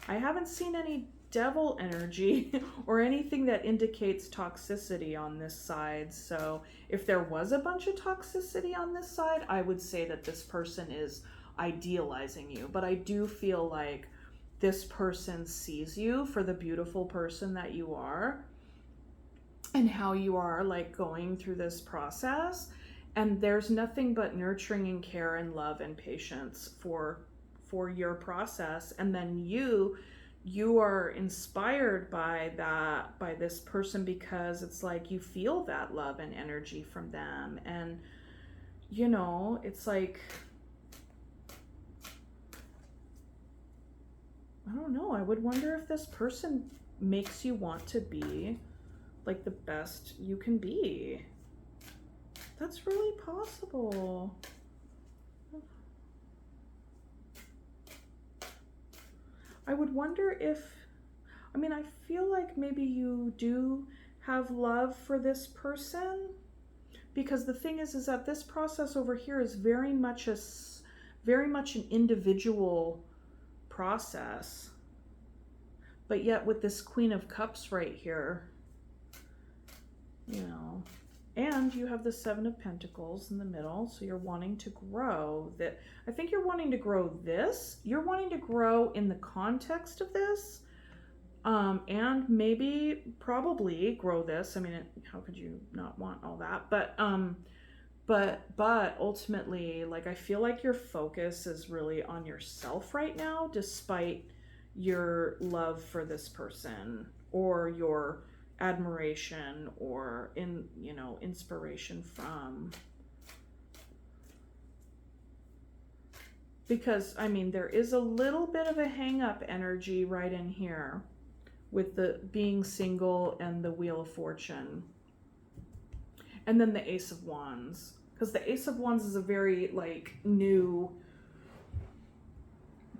I haven't seen any devil energy or anything that indicates toxicity on this side. So if there was a bunch of toxicity on this side, I would say that this person is idealizing you. But I do feel like this person sees you for the beautiful person that you are and how you are like going through this process. And there's nothing but nurturing and care and love and patience for your process. And then you are inspired by that, by this person, because it's like you feel that love and energy from them. And you know, it's like, I don't know, I would wonder if this person makes you want to be like the best you can be. That's really possible. I would wonder if, I mean, I feel like maybe you do have love for this person, because the thing is that this process over here is very much an individual process. But yet with this Queen of Cups right here, you know, and you have the Seven of Pentacles in the middle, so you're wanting to grow that. I think you're wanting to grow this. You're wanting to grow in the context of this, and maybe, probably grow this. I mean, how could you not want all that? But ultimately, like, I feel like your focus is really on yourself right now, despite your love for this person or your admiration or inspiration from. Because I mean, there is a little bit of a hang-up energy right in here with the being single and the Wheel of Fortune, and then the Ace of Wands, because the Ace of Wands is a very like new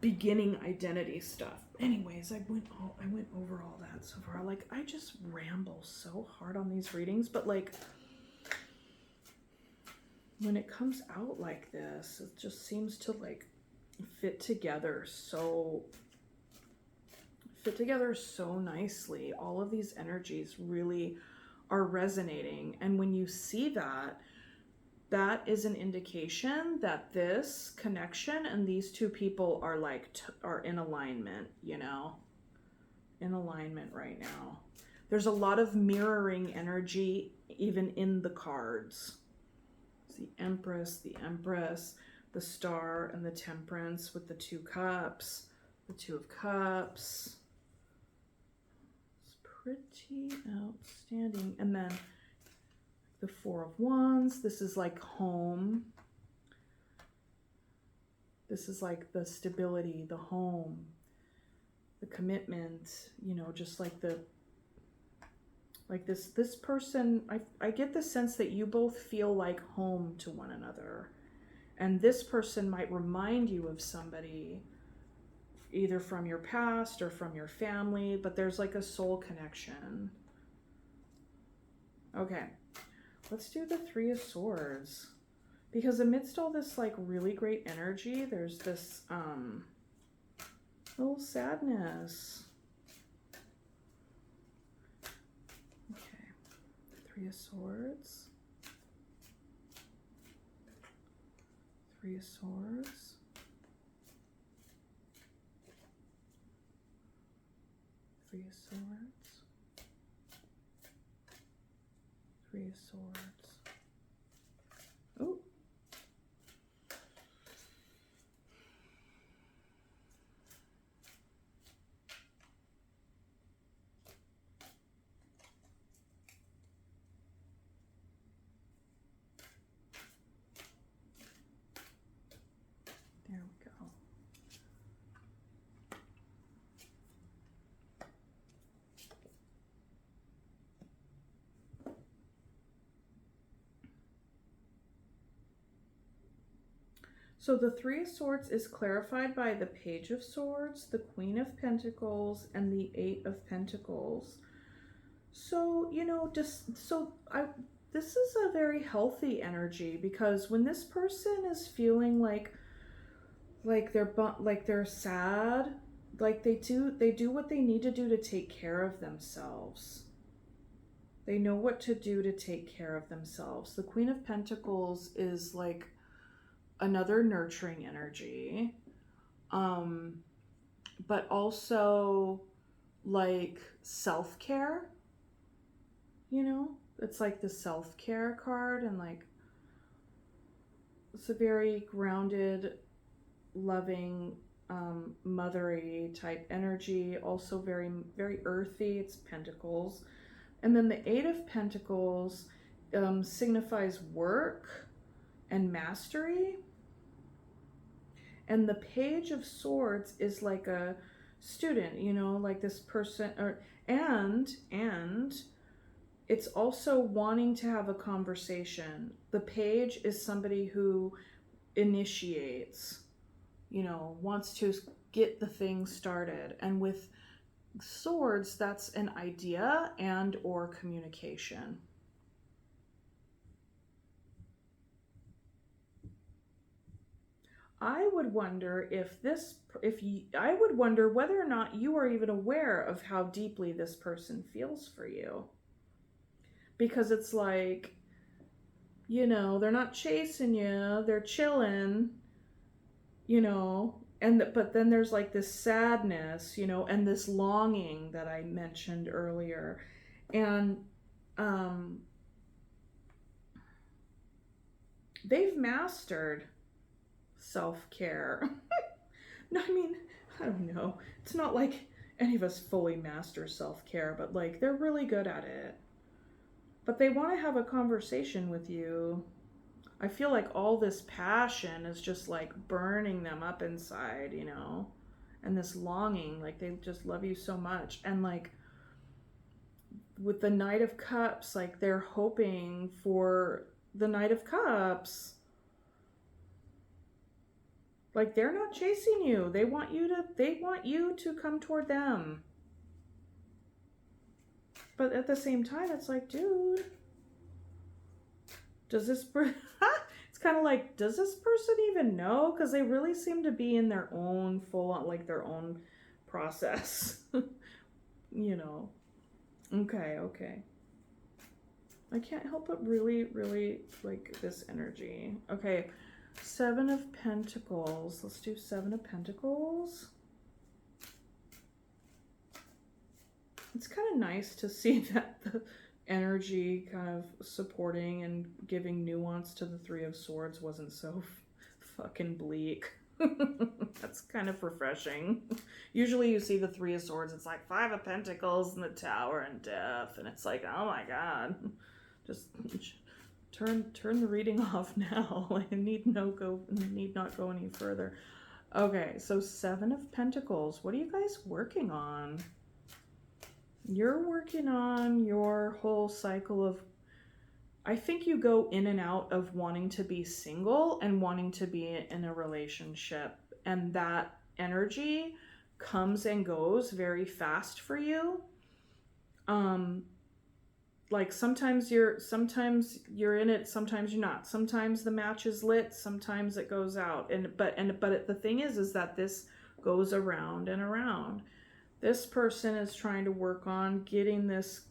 beginning identity stuff. Anyways, I went over all that so far. Like, I just ramble so hard on these readings, but like when it comes out like this, it just seems to like fit together so nicely. All of these energies really are resonating, and when you see that, that is an indication that this connection and these two people are like are in alignment, you know, in alignment right now. There's a lot of mirroring energy even in the cards. It's the Empress, the Star, and the Temperance with the Two Cups, the Two of Cups. It's pretty outstanding. And then the Four of Wands. This is like home. This is like the stability, the home, the commitment, you know, just like this person, I get the sense that you both feel like home to one another. And this person might remind you of somebody either from your past or from your family, but there's like a soul connection. Okay. Let's do the Three of Swords, because amidst all this like really great energy, there's this little sadness. Okay, Three of Swords, Three of Swords, Three of Swords, Three of Swords. Oh. So the Three of Swords is clarified by the Page of Swords, the Queen of Pentacles, and the Eight of Pentacles. So, you know, this is a very healthy energy, because when this person is feeling like they're sad, like they do what they need to do to take care of themselves. They know what to do to take care of themselves. The Queen of Pentacles is like another nurturing energy, but also like self-care, you know? It's like the self-care card, and like it's a very grounded, loving, mothery type energy, also very, very earthy. It's Pentacles. And then the Eight of Pentacles signifies work and mastery. And the Page of Swords is like a student, you know, like this person, and it's also wanting to have a conversation. The Page is somebody who initiates, you know, wants to get the thing started. And with Swords, that's an idea and or communication. I would wonder I would wonder whether or not you are even aware of how deeply this person feels for you. Because it's like, you know, they're not chasing you, they're chilling, you know, but then there's like this sadness, you know, and this longing that I mentioned earlier. And they've mastered self-care. No, I mean, I don't know. It's not like any of us fully master self-care, but like they're really good at it. But they want to have a conversation with you. I feel like all this passion is just like burning them up inside, you know, and this longing, like they just love you so much. And like with the Knight of Cups, like they're hoping for the Knight of Cups. Like they're not chasing you. They want you to come toward them. But at the same time, it's like, dude, does this it's kind of like, does this person even know? Because they really seem to be in their own like their own process. You know. Okay. I can't help but really like this energy. Okay, Seven of Pentacles. Let's do Seven of Pentacles. It's kind of nice to see that the energy kind of supporting and giving nuance to the Three of Swords wasn't so fucking bleak. That's kind of refreshing. Usually you see the Three of Swords, it's like Five of Pentacles and the Tower and Death, and it's like, oh my god, just turn the reading off now. I need not go any further. Okay, so Seven of Pentacles. What are you guys working on? You're working on your whole cycle of, I think you go in and out of wanting to be single and wanting to be in a relationship. And that energy comes and goes very fast for you. Like sometimes you're in it, sometimes you're not. Sometimes the match is lit, sometimes it goes out. But the thing is that this goes around and around. This person is trying to work on getting this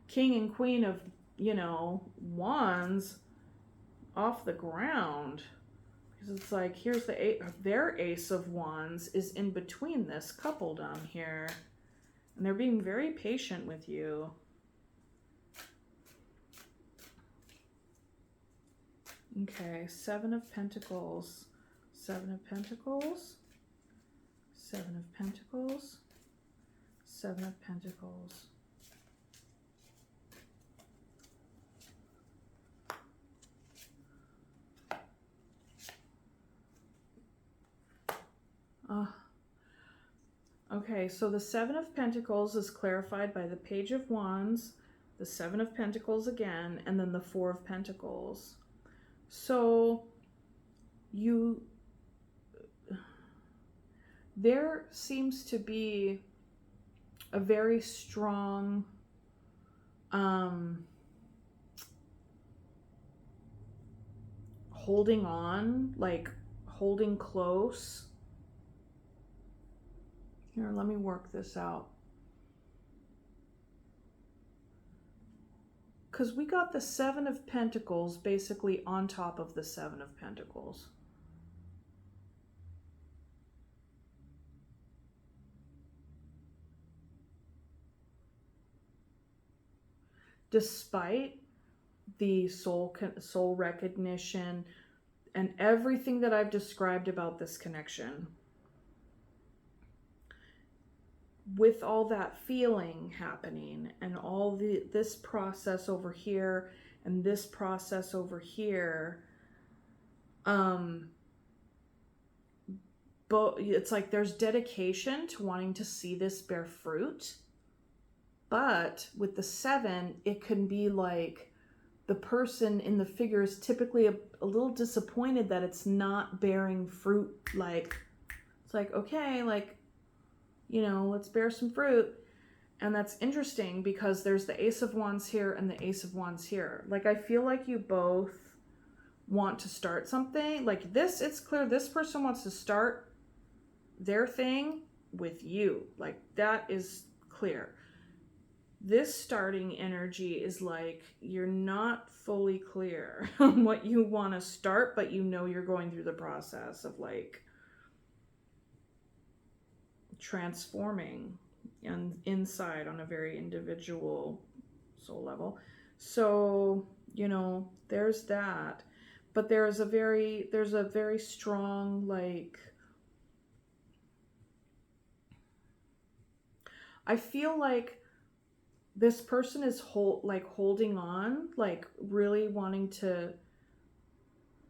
King and Queen of, you know, Wands off the ground. Because it's like, here's their Ace of Wands is in between this couple down here. And they're being very patient with you. Okay, Seven of Pentacles. Seven of Pentacles. Seven of Pentacles. Seven of Pentacles. Okay, so the Seven of Pentacles is clarified by the Page of Wands, the Seven of Pentacles again, and then the Four of Pentacles. So you there seems to be a very strong holding on, like holding close. Here, let me work this out. Because we got the Seven of Pentacles basically on top of the Seven of Pentacles. Despite the soul recognition and everything that I've described about this connection, with all that feeling happening and all this process over here and this process over here, but it's like there's dedication to wanting to see this bear fruit. But with the seven, it can be like the person in the figure is typically a little disappointed that it's not bearing fruit. Like, it's like, okay, like, you know, let's bear some fruit. And that's interesting because there's the Ace of Wands here and the Ace of Wands here. Like, I feel like you both want to start something. Like this, it's clear this person wants to start their thing with you. Like, that is clear. This starting energy is like you're not fully clear on what you want to start, but you know you're going through the process of like transforming and inside on a very individual soul level. So, you know, there's that. But there's a very strong, like, I feel like this person is holding on, like really wanting to,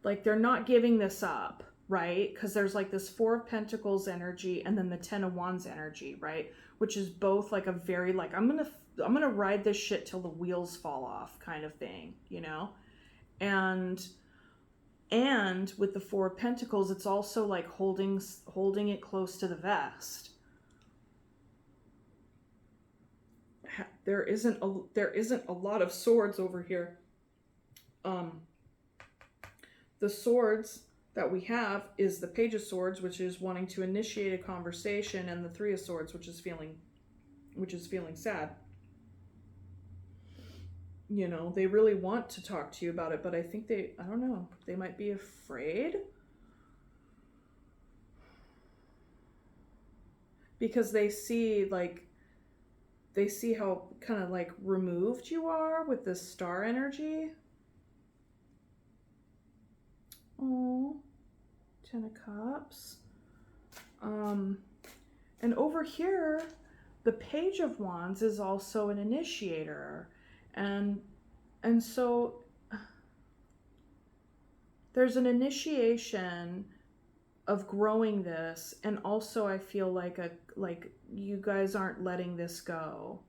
like they're not giving this up, right? Because there's like this Four of Pentacles energy and then the Ten of Wands energy, right? Which is both like a very like I'm gonna ride this shit till the wheels fall off kind of thing, you know? And with the Four of Pentacles, it's also like holding it close to the vest. There isn't a lot of swords over here. The swords that we have is the Page of Swords, which is wanting to initiate a conversation, and the Three of Swords, which is feeling sad. You know, they really want to talk to you about it, but I think I don't know, they might be afraid. Because they see how kind of like removed you are with this star energy. Oh, Ten of Cups. And over here, the Page of Wands is also an initiator. And so there's an initiation of growing this, and also I feel like you guys aren't letting this go.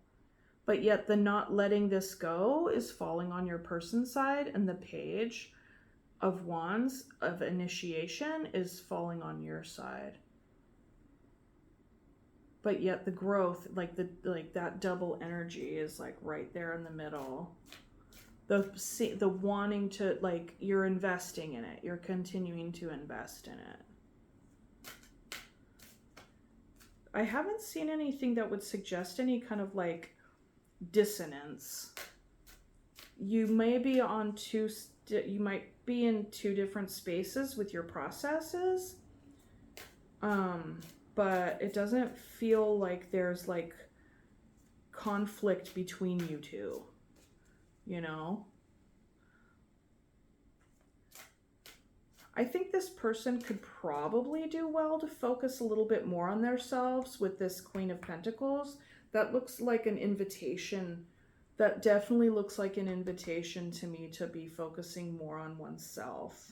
But yet the not letting this go is falling on your person's side, and the Page of Wands of initiation is falling on your side. But yet the growth, like that double energy is like right there in the middle. The wanting to, like, you're investing in it. You're continuing to invest in it. I haven't seen anything that would suggest any kind of like dissonance. You may be on you might be in two different spaces with your processes. But it doesn't feel like there's like conflict between you two, you know? I think this person could probably do well to focus a little bit more on themselves with this Queen of Pentacles. That looks like an invitation. That definitely looks like an invitation to me to be focusing more on oneself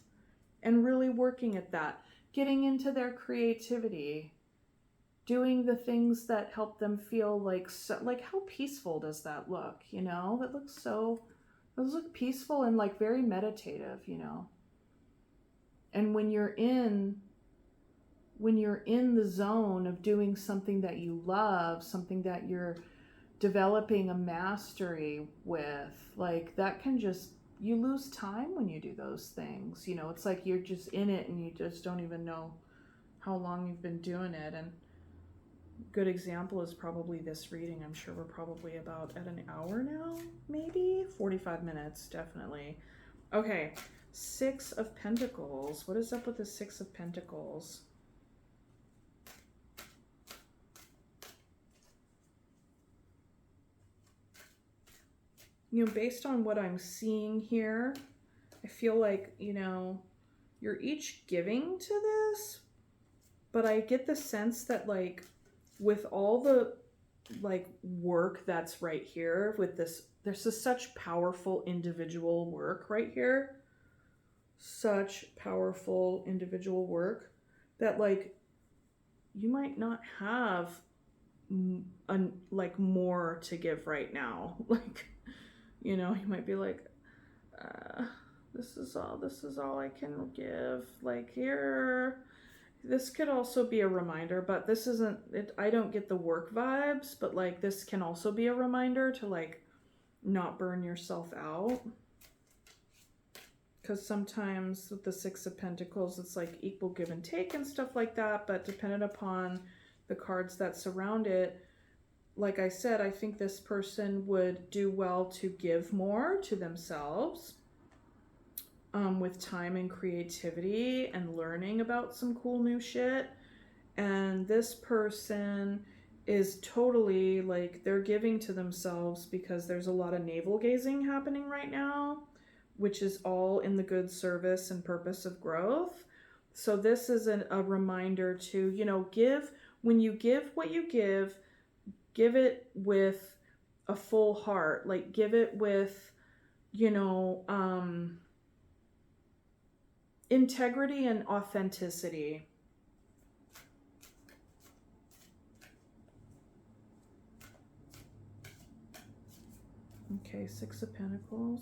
and really working at that, getting into their creativity, doing the things that help them feel like, so, like how peaceful does that look, you know? That looks so, those look peaceful and like very meditative, you know? And when you're in when you're in the zone of doing something that you love, something that you're developing a mastery with, like that can just, you lose time when you do those things. You know, it's like you're just in it and you just don't even know how long you've been doing it. And good example is probably this reading. I'm sure we're probably about at an hour now, maybe 45 minutes, definitely. Okay, Six of Pentacles. What is up with the Six of Pentacles? You know, based on what I'm seeing here, I feel like, you know, you're each giving to this, but I get the sense that, like, with all the, like, work that's right here with this, there's such powerful individual work right here. Such powerful individual work that, like, you might not have like more to give right now. Like, you know, you might be like, this is all I can give. Like, here, this could also be a reminder, but this isn't it. I don't get the work vibes, but like this can also be a reminder to like not burn yourself out. Because sometimes with the Six of Pentacles, it's like equal give and take and stuff like that. But dependent upon the cards that surround it, like I said, I think this person would do well to give more to themselves with time and creativity and learning about some cool new shit. And this person is totally like, they're giving to themselves because there's a lot of navel gazing happening right now, which is all in the good service and purpose of growth. So this is a reminder to, you know, give, when you give what you give it with a full heart. Like, give it with, you know, integrity and authenticity. Okay, Six of Pentacles.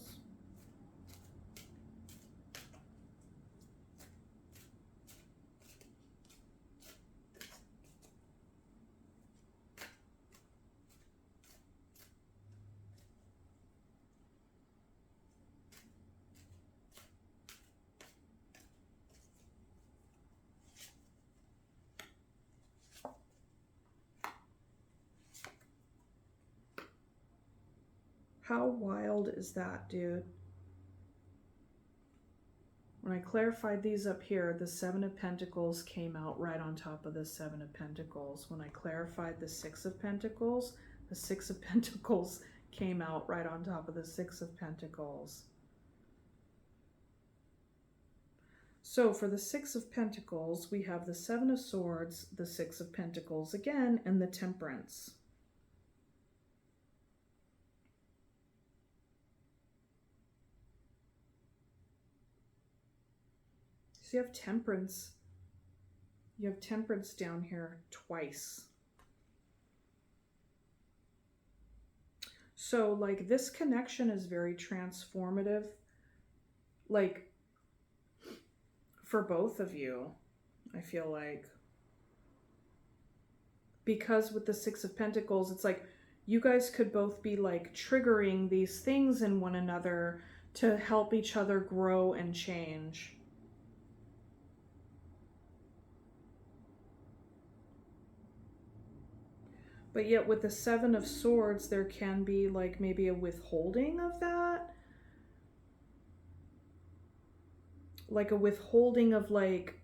How wild is that, dude? When I clarified these up here, the Seven of Pentacles came out right on top of the Seven of Pentacles. When I clarified the Six of Pentacles, the Six of Pentacles came out right on top of the Six of Pentacles. So for the Six of Pentacles, we have the Seven of Swords, the Six of Pentacles again, and the Temperance. So you have Temperance. You have Temperance down here twice. So like this connection is very transformative, like for both of you, I feel like. Because with the Six of Pentacles, it's like you guys could both be like triggering these things in one another to help each other grow and change. But yet with the Seven of Swords, there can be like maybe a withholding of that. Like a withholding of like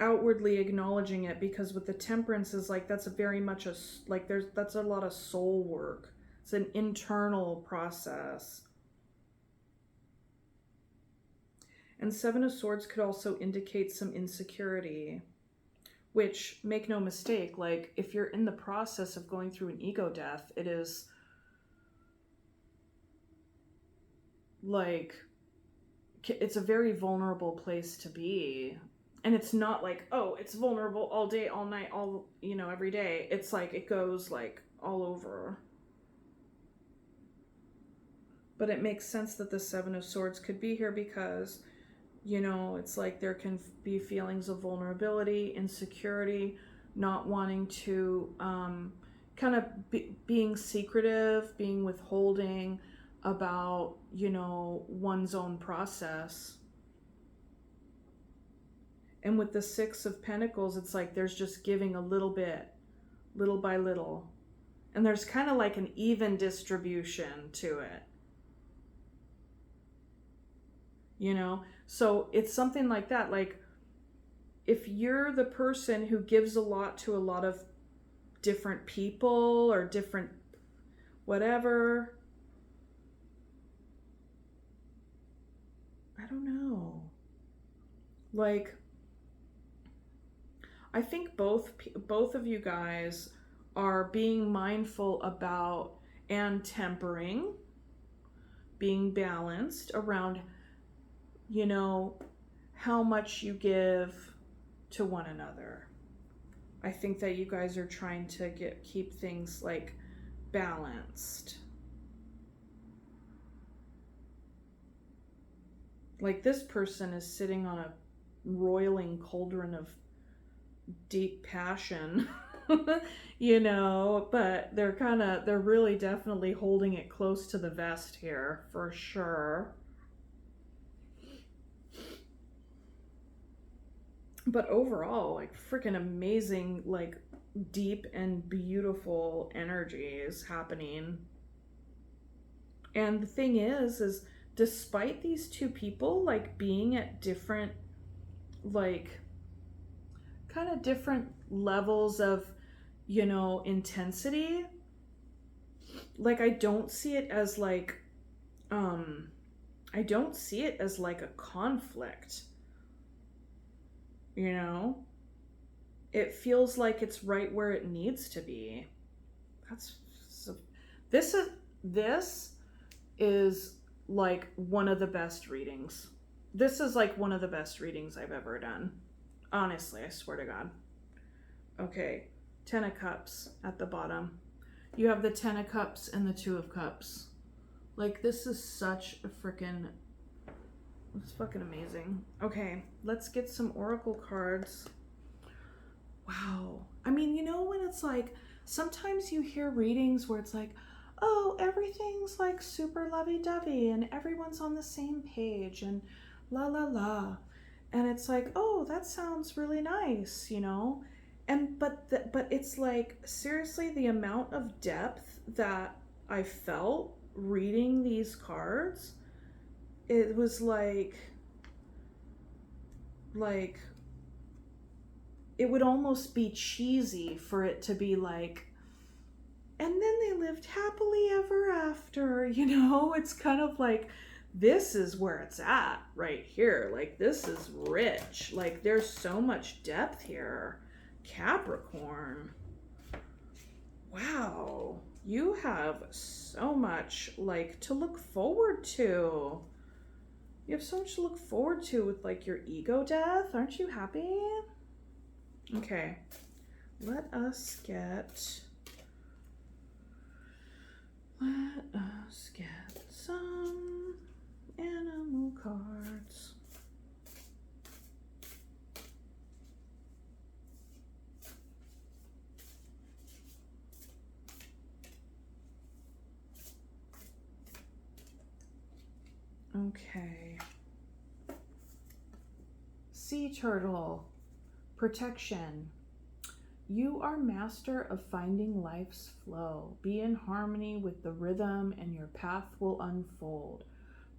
outwardly acknowledging it, because with the Temperance is like, that's a very much a, like that's a lot of soul work. It's an internal process. And Seven of Swords could also indicate some insecurity. Which, make no mistake, like if you're in the process of going through an ego death, it is like, it's a very vulnerable place to be. And it's not like, oh, it's vulnerable all day, all night, all, you know, every day. It's like, it goes like all over. But it makes sense that the Seven of Swords could be here because You know, it's like there can be feelings of vulnerability, insecurity, not wanting to, kind of being secretive, being withholding about, you know, one's own process. And with the Six of Pentacles, it's like there's just giving a little bit, little by little. And there's kind of like an even distribution to it. You know? So it's something like that. Like, if you're the person who gives a lot to a lot of different people or different whatever, I don't know. Like, I think both of you guys are being mindful about and tempering, being balanced around, you know, how much you give to one another. I think that you guys are trying to keep things like balanced. Like, this person is sitting on a roiling cauldron of deep passion, you know, but they're really definitely holding it close to the vest here for sure. But overall, like, freaking amazing, like, deep and beautiful energies happening. And the thing is despite these two people, like, being at different, like, kind of different levels of, you know, intensity, like, I don't see it as like a conflict. You know, it feels like it's right where it needs to be. This is like one of the best readings. This is like one of the best readings I've ever done. Honestly, I swear to God. Okay, 10 of Cups at the bottom. You have the 10 of Cups and the 2 of Cups. Like, this is such a freaking... It's fucking amazing. Okay, let's get some oracle cards. Wow. I mean, you know, when it's like, sometimes you hear readings where it's like, oh, everything's like super lovey-dovey and everyone's on the same page and la la la. And it's like, oh, that sounds really nice, you know? And but it's like, seriously, the amount of depth that I felt reading these cards, it was like it would almost be cheesy for it to be like, and then they lived happily ever after, you know? It's kind of like, this is where it's at right here. Like, this is rich. Like, there's so much depth here. Capricorn. Wow. You have so much, like, to look forward to. You have so much to look forward to with, like, your ego death. Aren't you happy? Okay. Let us get some animal cards. Okay. Sea turtle. Protection. You are master of finding life's flow. Be in harmony with the rhythm and your path will unfold.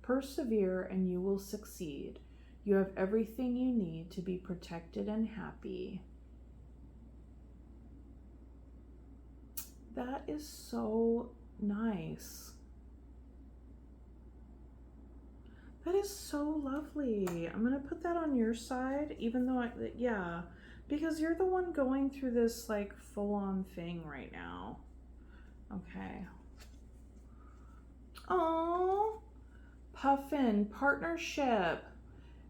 Persevere and you will succeed. You have everything you need to be protected and happy. That is so nice. That is so lovely. I'm going to put that on your side, even though yeah, because you're the one going through this like full-on thing right now. Okay. Oh, Puffin, partnership.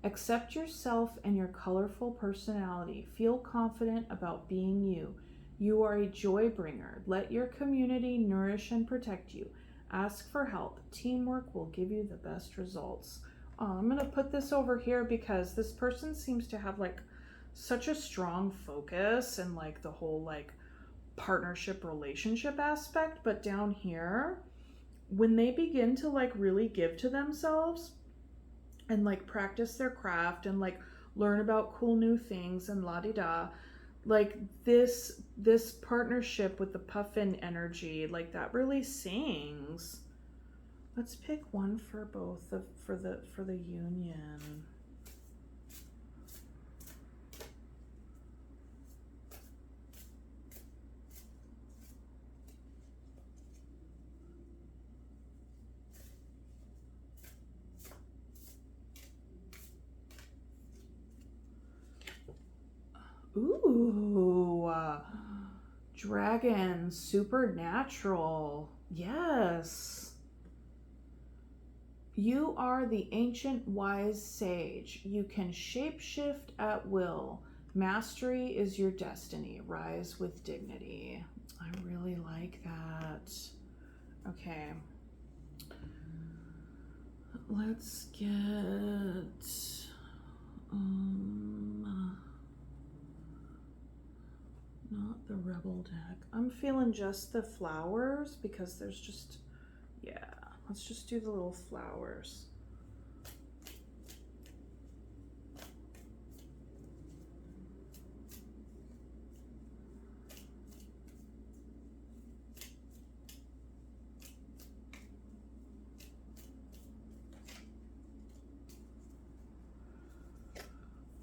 Accept yourself and your colorful personality. Feel confident about being you. You are a joy bringer. Let your community nourish and protect you. Ask for help. Teamwork will give you the best results. I'm going to put this over here because this person seems to have like such a strong focus and like the whole like partnership relationship aspect. But down here, when they begin to like really give to themselves and like practice their craft and like learn about cool new things and la-di-da, like this partnership with the puffin energy, like that really sings. Let's pick one for both for the union. Ooh, dragon, supernatural. Yes. You are the ancient wise sage. You can shapeshift at will. Mastery is your destiny. Rise with dignity. I really like that. Okay. Let's get not the rebel deck. I'm feeling just the flowers because there's just, yeah, let's just do the little flowers.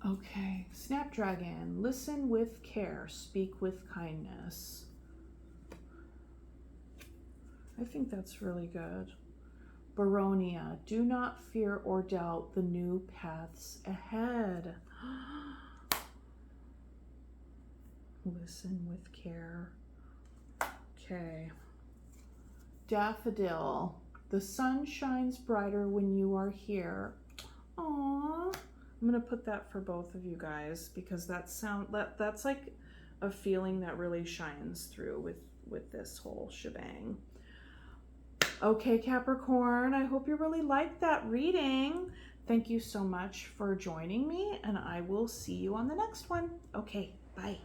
Okay, Snapdragon, listen with care, speak with kindness. I think that's really good. Baronia, do not fear or doubt the new paths ahead. Listen with care. Okay. Daffodil, the sun shines brighter when you are here. Aww. I'm gonna put that for both of you guys because that's like a feeling that really shines through with this whole shebang. Okay, Capricorn, I hope you really liked that reading. Thank you so much for joining me, and I will see you on the next one. Okay, bye.